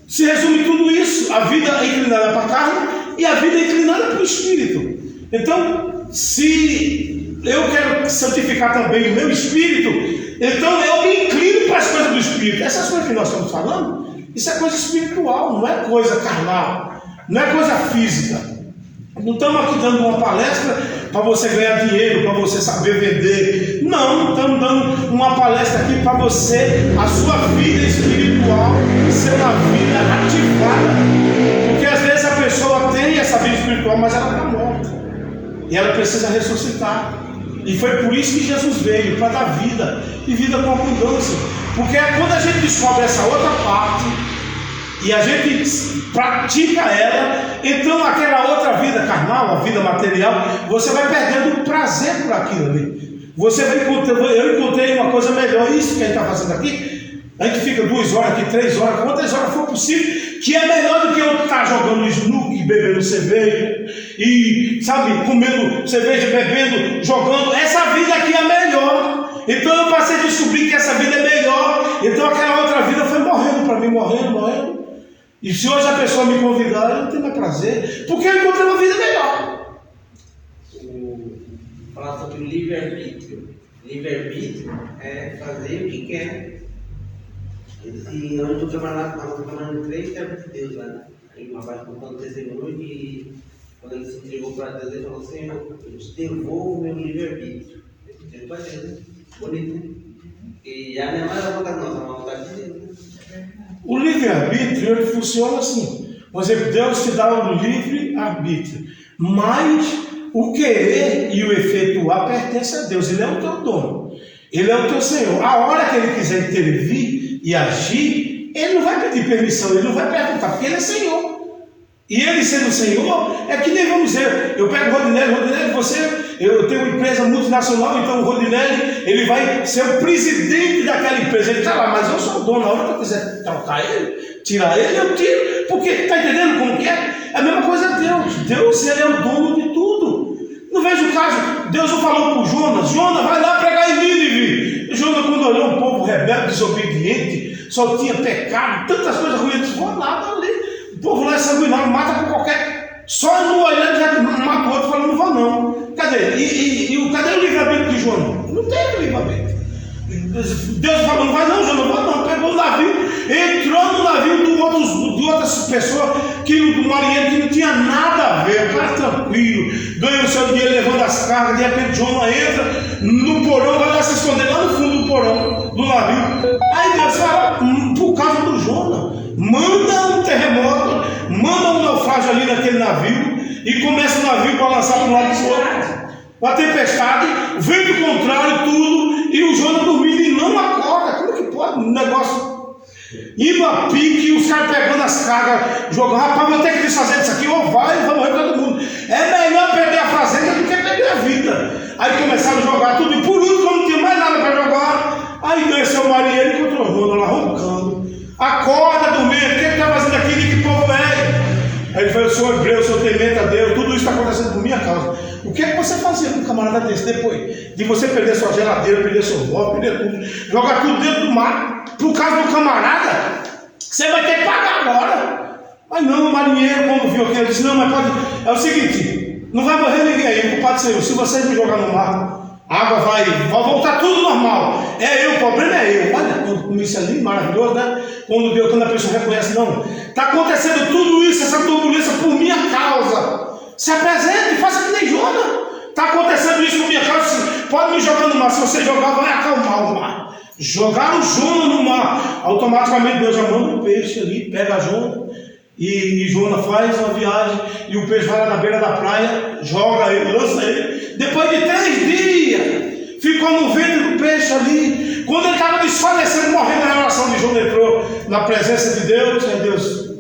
Se resume tudo isso. A vida é inclinada para a carne e a vida é inclinada para o Espírito. Então, se eu quero santificar também o meu espírito, então eu me inclino para as coisas do Espírito. Essas coisas que nós estamos falando, isso é coisa espiritual, não é coisa carnal, não é coisa física. Não estamos aqui dando uma palestra para você ganhar dinheiro, para você saber vender. Não estamos dando uma palestra aqui para você, a sua vida espiritual ser uma vida ativada. Porque às vezes a pessoa tem essa vida espiritual, mas ela está morta. E ela precisa ressuscitar. E foi por isso que Jesus veio, para dar vida, e vida com abundância. Porque quando a gente descobre essa outra parte, e a gente pratica ela, então aquela outra vida carnal, a vida material, você vai perdendo o prazer por aquilo ali. Você vai encontrando, eu encontrei uma coisa melhor, isso que a gente está fazendo aqui. A gente fica 2 horas aqui, 3 horas, quantas horas for possível, que é melhor do que eu estar jogando snook, bebendo cerveja, e sabe, comendo cerveja, bebendo, jogando. Essa vida aqui é melhor. Então eu passei a descobrir que essa vida é melhor. Então aquela outra vida foi morrendo para mim, morrendo. E se hoje a pessoa me convidar, eu não tenho mais prazer, porque eu encontrei uma vida melhor. Falar sobre o livre-arbítrio. Livre-arbítrio é fazer o que quer. E nós estamos trabalhando 3 servos de Deus lá. Aí uma parte contando testemunho que quando ele se entregou para Deus, ele falou: Senhor, eu te devolvo o meu livre-arbítrio. Eu te devolvo para Deus, né? Bonito, né? E já não é mais a vontade nossa, é uma vontade livre-arbítrio, ele funciona assim. Por exemplo, Deus te dá o livre-arbítrio, mas o querer e o efetuar pertence a Deus. Ele é o teu dono, Ele é o teu Senhor. A hora que Ele quiser intervir e agir, Ele não vai pedir permissão, Ele não vai perguntar, porque Ele é Senhor. E Ele sendo Senhor, é que nem vamos dizer, eu pego o Rodinelli, eu tenho uma empresa multinacional, então o Rodinelli, ele vai ser o presidente daquela empresa. Ele está lá, mas eu sou o dono. A hora que eu quiser trocar ele, tirar ele, eu tiro. Porque, está entendendo como que é? É a mesma coisa Deus. Deus, Ele é o dono de tudo. Não vejo o caso, Deus não falou para o Jonas, Jonas, vai lá pregar em Nínive. Jonas, quando olhou um povo rebelde, desobediente, só tinha pecado, tantas coisas ruins, ele disse, vou lá, ali. O povo lá é sanguinário, mata por qualquer... Só no olhando já mata o outro, falando, não vou não. Cadê? Cadê o livramento de Jonas? Não tem livramento. Deus falou, não vai não, Jonas, não vou não. Pegou o navio, entrou no navio de outras pessoas, do marinheiro que não tinha nada a ver. O cara tranquilo, ganha o seu dinheiro levando as cargas. De repente Jonas entra no porão, vai lá se esconder lá no fundo do porão do navio. Aí Deus fala, por causa do Jonas, manda um terremoto, manda um naufrágio ali naquele navio, e começa o navio para lançar para um lado do outro. A tempestade, vento contrário, tudo, e o Jonas dormindo e não acorda. Como que pode? Um negócio indo a pique, os caras pegando as cargas, jogando, rapaz, vou ter que desfazer disso aqui, ou vai morrer todo mundo. É melhor perder a fazenda do que perder a vida. Aí começaram a jogar tudo, e por último, não tinha mais nada para jogar. Aí desceu o marinheiro e encontrou o Jonas lá roncando. Acorda, dormindo, o que está fazendo aqui? De que povo é? Aí ele falou, eu sou hebreu, eu sou temente a Deus, tudo isso está acontecendo por minha causa. O que é que você fazia com um camarada desse depois? De você perder sua geladeira, perder seu móvel, perder tudo, jogar tudo dentro do mar, por causa do camarada, você vai ter que pagar agora. Mas não, o marinheiro, quando viu aquilo, ele disse, não, mas pode. É o seguinte, não vai morrer ninguém aí, o culpado sou eu. Se vocês me jogar no mar, a água vai voltar tudo normal. É eu, o problema é eu. Olha, como isso é lindo, maravilhoso, né? Quando a pessoa reconhece, não, está acontecendo tudo isso, essa turbulência por minha causa. Se apresente, faça que nem Jonas. Está acontecendo isso por minha causa, pode me jogar no mar. Se você jogar, vai acalmar o mar. Jogaram Jonas no mar, automaticamente Deus já manda um peixe ali, pega Jonas, e Jonas faz uma viagem, e o peixe vai lá na beira da praia, joga ele, lança ele. Depois de 3 dias, ficou no ventre do peixe ali. Quando ele estava desfalecendo, morrendo na oração de Jonas, entrou na presença de Deus, aí Deus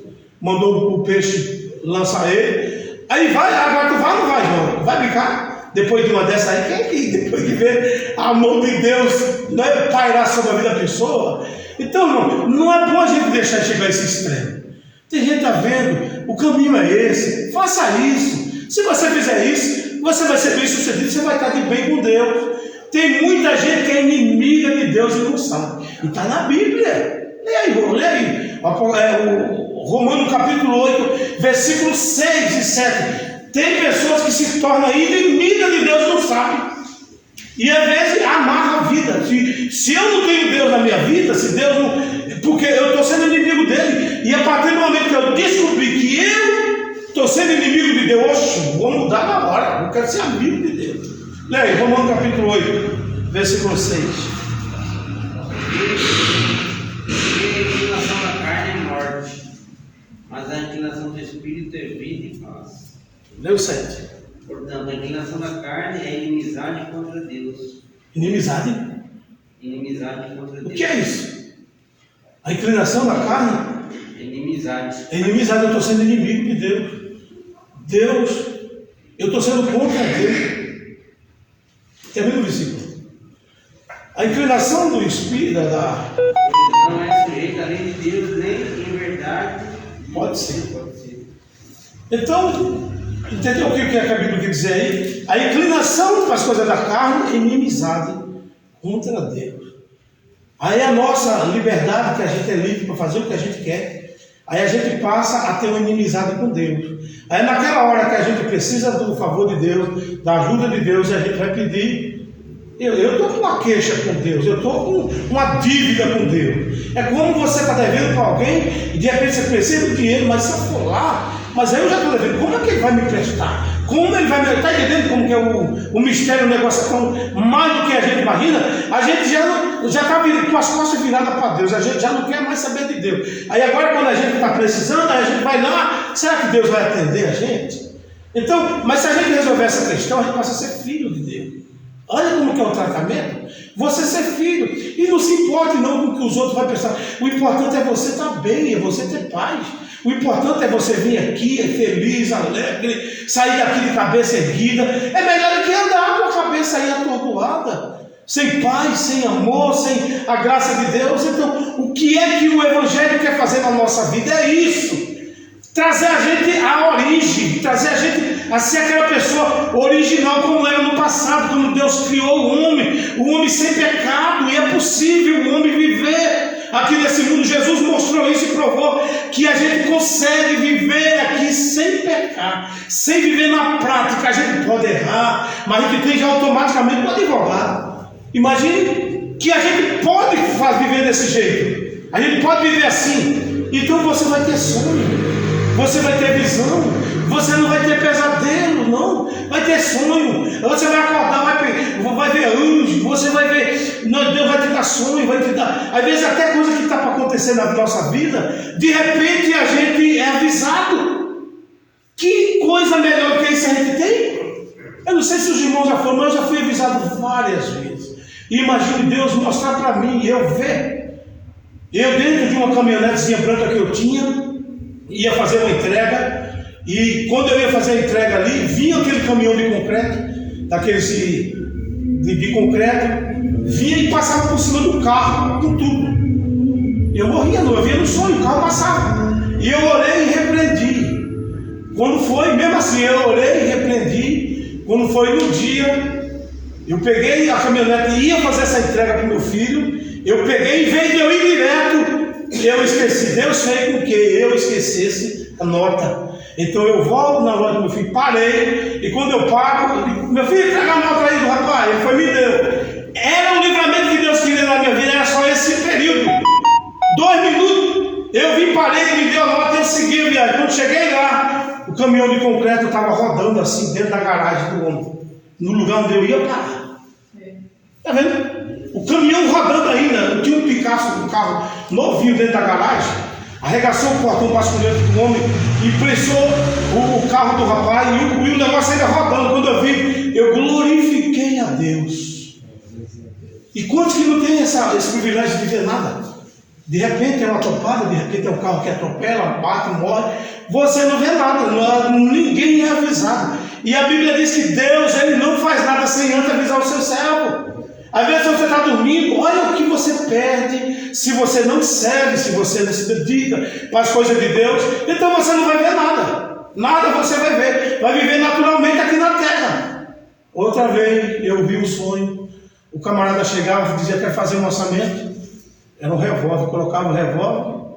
mandou o peixe lançar ele. Aí vai, agora tu vai ou não vai, Jonas? Vai brincar? Depois de uma dessa aí, quem é que depois de ver a mão de Deus, não é pairar sobre a vida da pessoa? Então, não é bom a gente deixar chegar a esse extremo. Tem gente que está vendo, o caminho é esse, faça isso. Se você fizer isso, você vai ser bem sucedido, você vai estar de bem com Deus. Tem muita gente que é inimiga de Deus e não sabe. E está na Bíblia. Lê aí. O Romanos capítulo 8, versículos 6 e 7. Tem pessoas que se tornam inimigas de Deus e não sabem. E às vezes amarra a vida. Se eu não tenho Deus na minha vida, se Deus não. Porque eu estou sendo inimigo dele. E a partir do momento que eu descobri que eu estou sendo inimigo de Deus, vou mudar na hora. Eu quero ser amigo de Deus. Lê aí, Romanos capítulo 8, versículo 6. A inclinação da carne é morte, mas a inclinação do espírito é vida e paz. Lê o 7. Portanto, a inclinação da carne é inimizade contra Deus. Inimizade? Inimizade contra Deus. O que é isso? A inclinação da carne? Inimizade. É inimizade, eu estou sendo inimigo de Deus. Deus, eu estou sendo contra Deus. Termina o versículo. A inclinação do espírito não é sujeito à lei de Deus, nem em verdade. Pode ser. Então, entendeu o que a Bíblia quer dizer aí? A inclinação para as coisas da carne é inimizade contra Deus. Aí a nossa liberdade, que a gente é livre para fazer o que a gente quer, aí a gente passa a ter uma inimizade com Deus. Aí naquela hora que a gente precisa do favor de Deus, da ajuda de Deus, a gente vai pedir. Eu estou com uma queixa com Deus, eu estou com uma dívida com Deus. É como você está devendo para alguém e de repente você precisa do dinheiro, mas se eu for lá, mas aí eu já estou devendo, como é que ele vai me prestar? Como ele vai me... Está entendendo como que é o mistério, o negócio é tão mais do que a gente imagina? A gente já está com as costas viradas para Deus, a gente já não quer mais saber de Deus. Aí agora quando a gente está precisando, aí a gente vai lá, será que Deus vai atender a gente? Então, mas se a gente resolver essa questão, a gente passa a ser filho de Deus. Olha como que é o tratamento. Você ser filho. E não se importe não com o que os outros vão pensar. O importante é você estar bem, é você ter paz. O importante é você vir aqui, feliz, alegre, sair daqui de cabeça erguida. É melhor do que andar com a cabeça aí atordoada, sem paz, sem amor, sem a graça de Deus. Então, o que é que o Evangelho quer fazer na nossa vida? É isso. Trazer a gente à origem, trazer a gente a ser aquela pessoa original como era no passado, quando Deus criou o homem sem pecado, e é possível o homem viver aqui nesse mundo. Jesus mostrou isso e provou que a gente consegue viver aqui sem pecar, sem viver na prática. A gente pode errar, mas a gente tem já automaticamente um advogado. Imagine que a gente pode viver desse jeito, a gente pode viver assim. Então você vai ter sonho, você vai ter visão, você não vai ter pesadelo, não, vai ter sonho. Você vai acordar, vai ver anjo, você vai ver, Deus vai te dar sonho, vai te dar, às vezes até coisa que está para acontecer na nossa vida, de repente a gente é avisado. Que coisa melhor que isso a gente tem? Eu não sei se os irmãos já foram, mas eu já fui avisado várias vezes. E imagine Deus mostrar para mim, eu ver, eu dentro de uma caminhonetezinha branca que eu tinha, ia fazer uma entrega, e quando eu ia fazer a entrega ali, vinha aquele caminhão de concreto, daqueles de concreto, vinha e passava por cima do carro, com tudo. Eu morria, não, eu via no sonho, o carro passava, e eu orei e repreendi. Quando foi, mesmo assim, eu orei e repreendi. Quando foi no dia, eu peguei a caminhonete e ia fazer essa entrega para o meu filho, eu peguei, em vez de eu ir direto, eu esqueci. Deus fez com que eu esquecesse a nota. Então eu volto na loja do meu filho, parei, e quando eu paro, eu digo, meu filho, traga a nota aí do rapaz. Ele foi, me deu. Era o livramento que Deus queria na minha vida, era só esse período. 2 minutos, eu vim, parei, ele me deu a nota e eu segui a viagem. Quando cheguei lá, o caminhão de concreto estava rodando assim dentro da garagem do homem, no lugar onde eu ia parar. Está vendo? O caminhão rodando ainda, tinha um Picasso, um carro novinho dentro da garagem, arregaçou o portão basculante do homem e prensou o carro do rapaz e o negócio ainda rodando. Quando eu vi, eu glorifiquei a Deus. E quantos que não tem esse privilégio de ver nada? De repente é uma topada, de repente é um carro que atropela, bate, morre. Você não vê nada, ninguém é avisado. E a Bíblia diz que Deus, Ele não faz nada sem antes avisar o seu servo. Às vezes você está dormindo, olha o que você perde se você não serve, se você não se dedica para as coisas de Deus. Então você não vai ver nada, nada você vai ver, vai viver naturalmente aqui na terra. Outra vez eu vi um sonho, o camarada chegava e dizia que quer fazer um orçamento, era um revólver, colocava o revólver,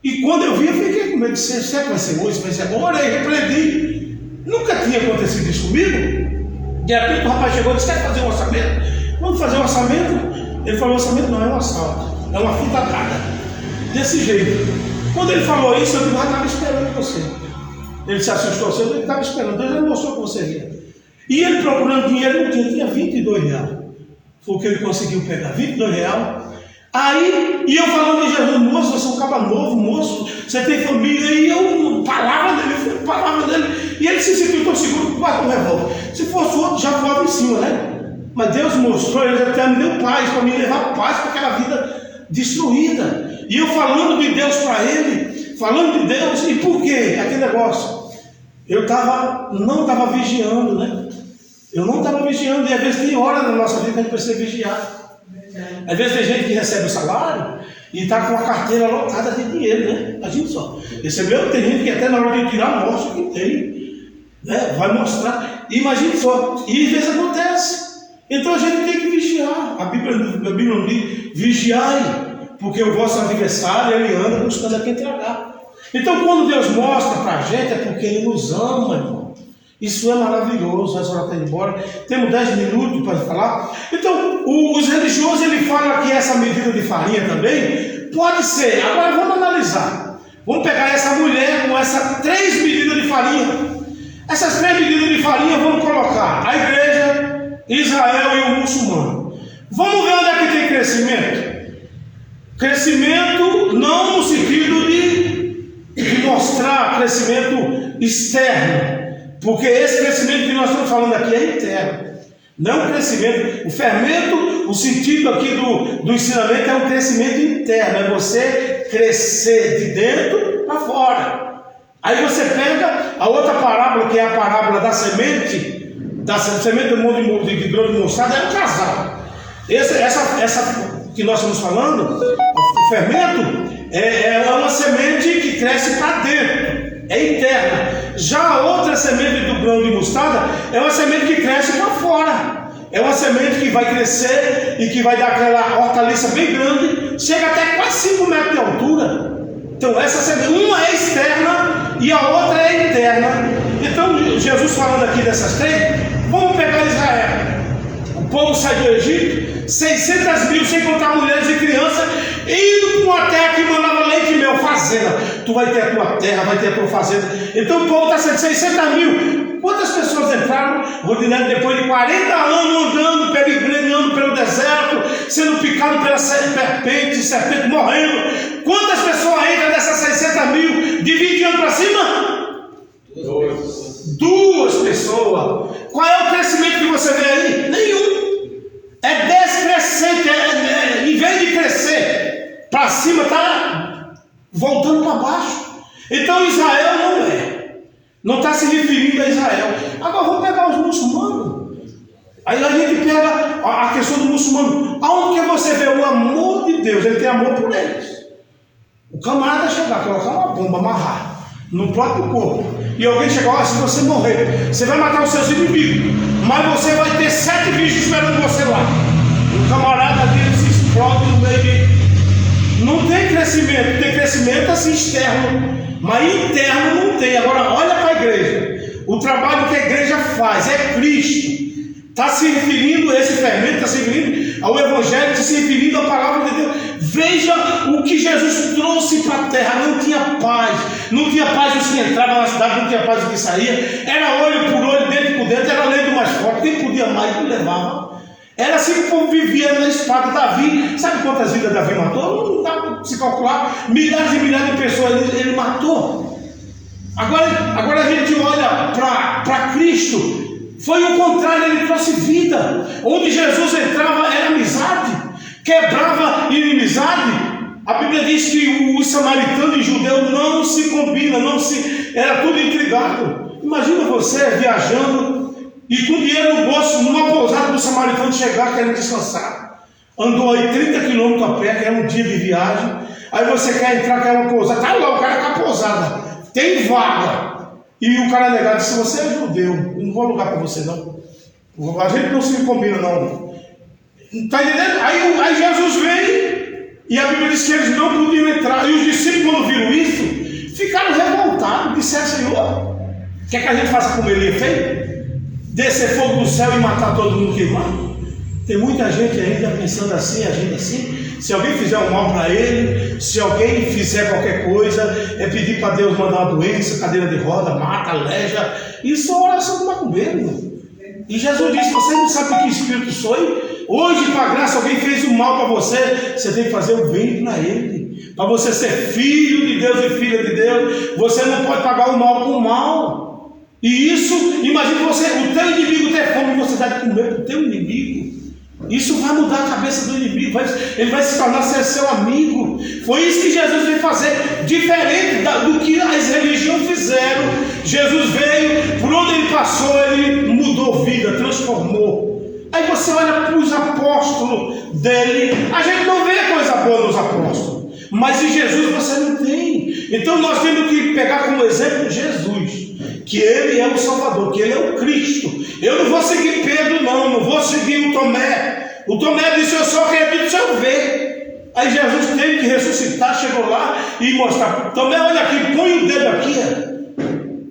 e quando eu vi eu fiquei com medo de ser, será que vai ser hoje, vai ser agora, e repreendi. Nunca tinha acontecido isso comigo. De repente o rapaz chegou e disse, quer fazer um orçamento? Vamos fazer um orçamento? Ele falou, orçamento não, é um assalto, é uma fita dada, desse jeito. Quando ele falou isso, eu estava esperando você. Ele se assustou, ele estava esperando, Deus não mostrou que você ia. E ele procurando dinheiro, não tinha 22 reais. Foi o que ele conseguiu pegar, 22 reais. Aí, e eu falando de Jesus, moço, você é um cara novo, moço, você tem família, e eu, palavra dele, e ele se sentiu tão seguro que guardou o revólver. Se fosse outro, já voava em cima, né? Mas Deus mostrou, Ele até me deu paz, para me levar paz para aquela vida destruída. E eu falando de Deus para ele, falando de Deus, e por quê? Aquele negócio. Eu não estava vigiando, né? Eu não estava vigiando, e às vezes tem hora na nossa vida que a gente precisa vigiar. Às vezes tem gente que recebe o salário e está com a carteira lotada de dinheiro, né? Imagina só. Recebeu, tem gente que até na hora de tirar mostra que tem, né? Vai mostrar. Imagina só. E às vezes acontece. Então a gente tem que vigiar. A Bíblia não diz, vigiai, porque o vosso adversário, ele anda buscando a quem tragar. Então quando Deus mostra para a gente, é porque Ele nos ama, irmão. Isso é maravilhoso. Essa hora está indo embora. Temos 10 minutos para falar. Então, os religiosos, ele fala que essa medida de farinha também pode ser. Agora vamos analisar. Vamos pegar essa mulher com essas 3 medidas de farinha. Essas 3 medidas de farinha vamos colocar a igreja, Israel e o muçulmano. Vamos ver onde é que tem crescimento. Crescimento não no sentido de mostrar crescimento externo, porque esse crescimento que nós estamos falando aqui é interno. Não crescimento, o fermento, o sentido aqui do ensinamento é um crescimento interno, é você crescer de dentro para fora. Aí você pega a outra parábola, que é a parábola da semente do mundo de grão de mostarda, é um casal. Essa que nós estamos falando, o fermento, é uma semente que cresce para dentro, é interna. Já a outra semente do grão de mostarda é uma semente que cresce para fora. É uma semente que vai crescer e que vai dar aquela hortaliça bem grande, chega até quase 5 metros de altura. Então essa semente, uma é externa e a outra é interna. Então Jesus falando aqui dessas três, vamos pegar Israel. O povo sai do Egito, 600 mil, sem contar mulheres e crianças, indo para uma terra que mandava leite e mel, fazenda. Tu vai ter a tua terra, vai ter a tua fazenda. Então o povo está sendo 600 mil. Quantas pessoas entraram, Rodinelli, depois de 40 anos andando, peregrinando pelo deserto, sendo picado pela serpente, morrendo? Quantas pessoas entram dessas 60 mil, dividindo para cima? Duas pessoas. Qual é o crescimento que você vê aí? Nenhum. É descrescente, em vez de crescer para cima, está voltando para baixo. Então Israel não está se referindo a Israel. Agora vamos pegar os muçulmanos. Aí a gente pega a questão do muçulmano. Aonde que você vê o amor de Deus? Ele tem amor por eles. O camarada chegar, colocar uma bomba, amarrar no próprio corpo, e alguém chegar, olha, se você morrer, você vai matar os seus inimigos, mas você vai ter 7 bichos esperando você lá. O camarada dele se explode no meio de... Não tem crescimento assim externo, mas interno não tem. Agora olha para a igreja, o trabalho que a igreja faz é Cristo. Está se referindo, esse fermento está se referindo ao Evangelho, está se referindo à palavra de Deus. Veja o que Jesus trouxe para a terra. Não tinha paz os que entravam na cidade, não tinha paz os que saíam. Era olho por olho, dentro por dentro, era lei do mais forte. Quem podia mais, ele levava. Era assim que o povo vivia na espada. Davi, sabe quantas vidas Davi matou? Não dá para se calcular. Milhares e milhares de pessoas ele matou. Agora a gente olha para Cristo. Foi o contrário, ele trouxe vida. Onde Jesus entrava era amizade, quebrava inimizade. A Bíblia diz que os samaritanos e judeus não se combinam, era tudo intrigado. Imagina você viajando e com dinheiro no bolso, numa pousada do samaritano chegar querendo descansar. Andou aí 30 quilômetros a pé, que é um dia de viagem. Aí você quer entrar, quer uma pousada. Tá lá, o cara com a pousada, tem vaga. E o cara negado, se você é judeu, eu não vou alugar para você não. A gente não se combina não. Está entendendo? Aí Jesus veio e a Bíblia diz que eles não podiam entrar. E os discípulos, quando viram isso, ficaram revoltados. Disseram, Senhor, quer que a gente faça como Elias fez? Descer fogo do céu e matar todo mundo queimado? Tem muita gente ainda pensando assim, agindo assim. Se alguém fizer um mal para ele, se alguém fizer qualquer coisa, é pedir para Deus mandar uma doença, cadeira de roda, mata, aleja. Isso é oração do macumbeiro. E Jesus disse, você não sabe que espírito sou? Hoje, para graça, alguém fez um mal para você, você tem que fazer o bem para ele. Para você ser filho de Deus e filha de Deus, você não pode pagar o mal com o mal. E isso, imagine você, o teu inimigo ter fome e você dá de comer para o teu inimigo. Isso vai mudar a cabeça do inimigo, ele vai se tornar seu amigo. Foi isso que Jesus veio fazer, diferente do que as religiões fizeram. Jesus veio, por onde ele passou, ele mudou vida, transformou. Aí você olha para os apóstolos dele, a gente não vê coisa boa nos apóstolos, mas em Jesus você não tem. Então nós temos que pegar como exemplo Jesus, que ele é o Salvador, que ele é o Cristo. Eu não vou seguir Pedro não vou seguir o Tomé. O Tomé disse, eu só acredito se eu ver. Aí Jesus teve que ressuscitar, chegou lá e mostrar. Tomé, olha aqui, põe o dedo aqui.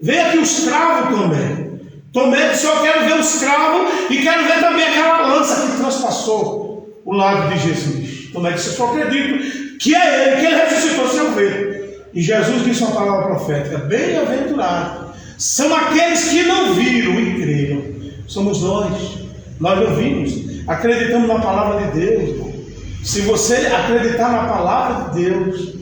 Vê aqui os cravos, Tomé. Tomé disse, eu quero ver os cravos e quero ver também aquela lança que transpassou o lado de Jesus. Tomé disse, eu só acredito que é ele, que ele ressuscitou se eu ver. E Jesus disse uma palavra profética, bem-aventurado são aqueles que não viram e creram. Somos nós não vimos. acreditamos na palavra de Deus, irmão. Se você acreditar na palavra de Deus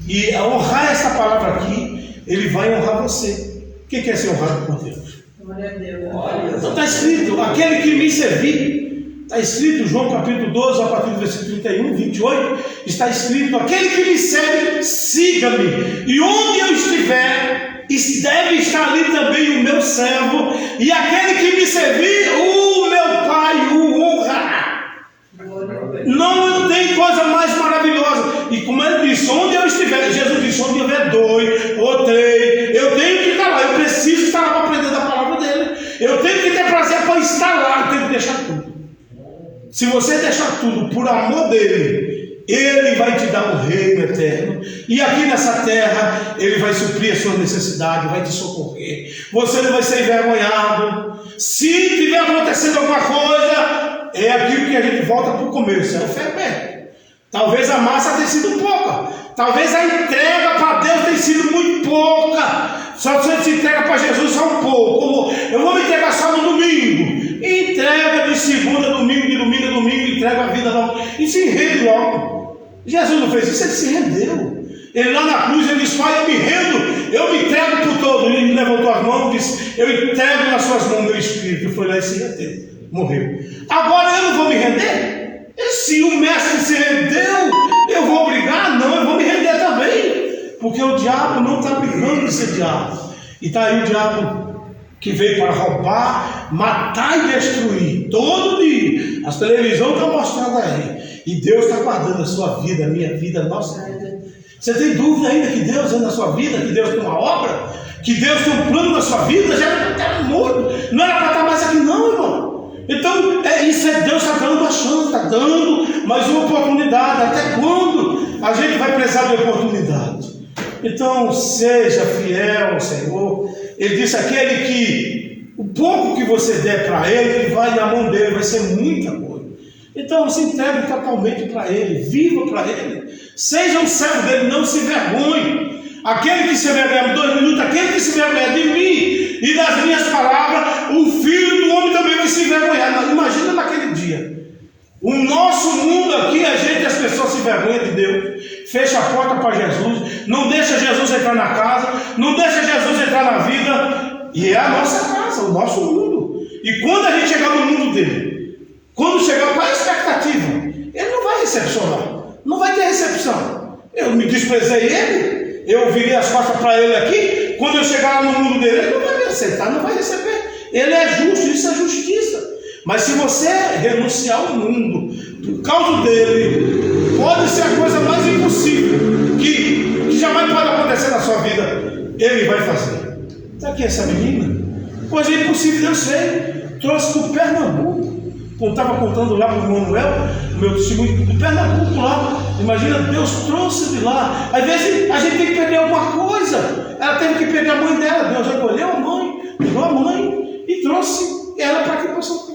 e honrar essa palavra aqui, Ele vai honrar você. Quem quer ser honrado por Deus? Glória a Deus. Então está escrito, aquele que me servir. Está escrito, João capítulo 12, a partir do versículo 31, 28, está escrito, aquele que me serve, siga-me. E onde eu estiver, deve estar ali também o meu servo. E aquele que me servir, o meu Pai o honrará. Não tem coisa mais maravilhosa. E como ele disse, onde eu estiver, Jesus disse, onde houver dois ou três, eu tenho que estar lá. Eu preciso estar lá para aprender da palavra dele. Eu tenho que ter prazer para estar lá. Eu tenho que deixar tudo. Se você deixar tudo por amor dele, Ele vai te dar o reino eterno. E aqui nessa terra, Ele vai suprir as suas necessidades, vai te socorrer. Você não vai ser envergonhado. Se tiver acontecendo alguma coisa, é aquilo que a gente volta para o começo, é o fermento. Talvez a massa tenha sido pouca. Talvez a entrega para Deus tenha sido muito pouca. Só que você se entrega para Jesus só um pouco. Como eu vou me entregar só no domingo. Entrega de segunda a domingo, de domingo a domingo, entrega a vida logo. E se rende logo. Jesus não fez isso, ele se rendeu. Ele lá na cruz, ele disse, Pai, eu me rendo, eu me entrego por todo. Ele levantou as mãos e disse, eu entrego nas suas mãos meu espírito. E foi lá e se rendeu. Morreu. Agora eu não vou me render? E se o mestre se rendeu, eu vou brigar? Não, eu vou me render também. Porque o diabo não está brigando de ser diabo. E está aí o diabo que veio para roubar, matar e destruir. Todo dia. As televisões estão mostrando aí. E Deus está guardando a sua vida, a minha vida, a nossa vida. Você tem dúvida ainda que Deus é na sua vida? Que Deus tem uma obra? Que Deus tem um plano na sua vida? Já era morto. Não era para estar mais aqui não, irmão. Então, isso é Deus está dando a chance, está dando mais uma oportunidade. Até quando a gente vai precisar de oportunidade? Então, seja fiel ao Senhor. Ele disse, aquele que, o pouco que você der para ele vai na mão dele, vai ser muita coisa. Então, se entregue totalmente para ele, viva para ele. Seja um servo dele, não se envergonhe. Aquele que se envergonha, 2 minutos, aquele que se envergonha de mim e das minhas palavras, o Filho do Homem também vai se envergonhar. Imagina naquele dia. O nosso mundo aqui, as pessoas se envergonham de Deus, fecha a porta para Jesus, não deixa Jesus entrar na casa, não deixa Jesus entrar na vida, e é a nossa casa, o nosso mundo. E quando a gente chegar no mundo dele, quando chegar, qual é a expectativa? Ele não vai recepcionar, não vai ter recepção. Eu me desprezei ele, eu virei as costas para ele aqui, quando eu chegar lá no mundo dele, ele não vai me aceitar, não vai receber. Ele é justo, isso é justiça. Mas se você renunciar ao mundo por causa dele, pode ser a coisa mais impossível que jamais pode acontecer na sua vida. Ele vai fazer. Está aqui essa menina? Coisa impossível, eu sei. Trouxe do Pernambuco. Eu estava contando lá para o Manuel, meu testemunho do Pernambuco lá. Imagina, Deus trouxe de lá. Às vezes a gente tem que perder alguma coisa. Ela teve que perder a mãe dela. Deus recolheu a mãe, pegou a mãe e trouxe ela para aqui para São Paulo.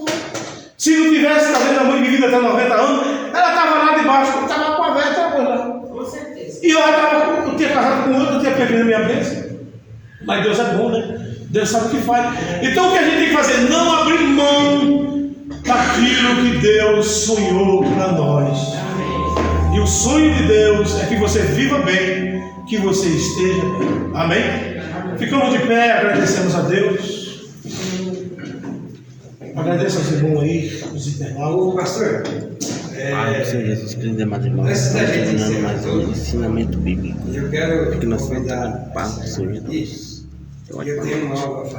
Se não tivesse, talvez a mãe vivida até 90 anos, ela estava lá debaixo, estava com a velha, estava lá. Com certeza. E eu tinha casado com outro, eu tinha perdido a minha bênção. Mas Deus é bom, né? Deus sabe o que faz. Então o que a gente tem que fazer? Não abrir mão daquilo que Deus sonhou para nós. E o sonho de Deus é que você viva bem, que você esteja bem. Amém? Ficamos de pé, agradecemos a Deus. Agradeço aos irmãos aí, os internautas. Ô pastor, Senhor Jesus Cristo, mais irmãos, antes da gente ensinando encerrar mais um tudo, ensinamento bíblico. eu quero Que nós estamos convidar tendo paz do Senhor Jesus. isso. Eu tenho uma aula a falar.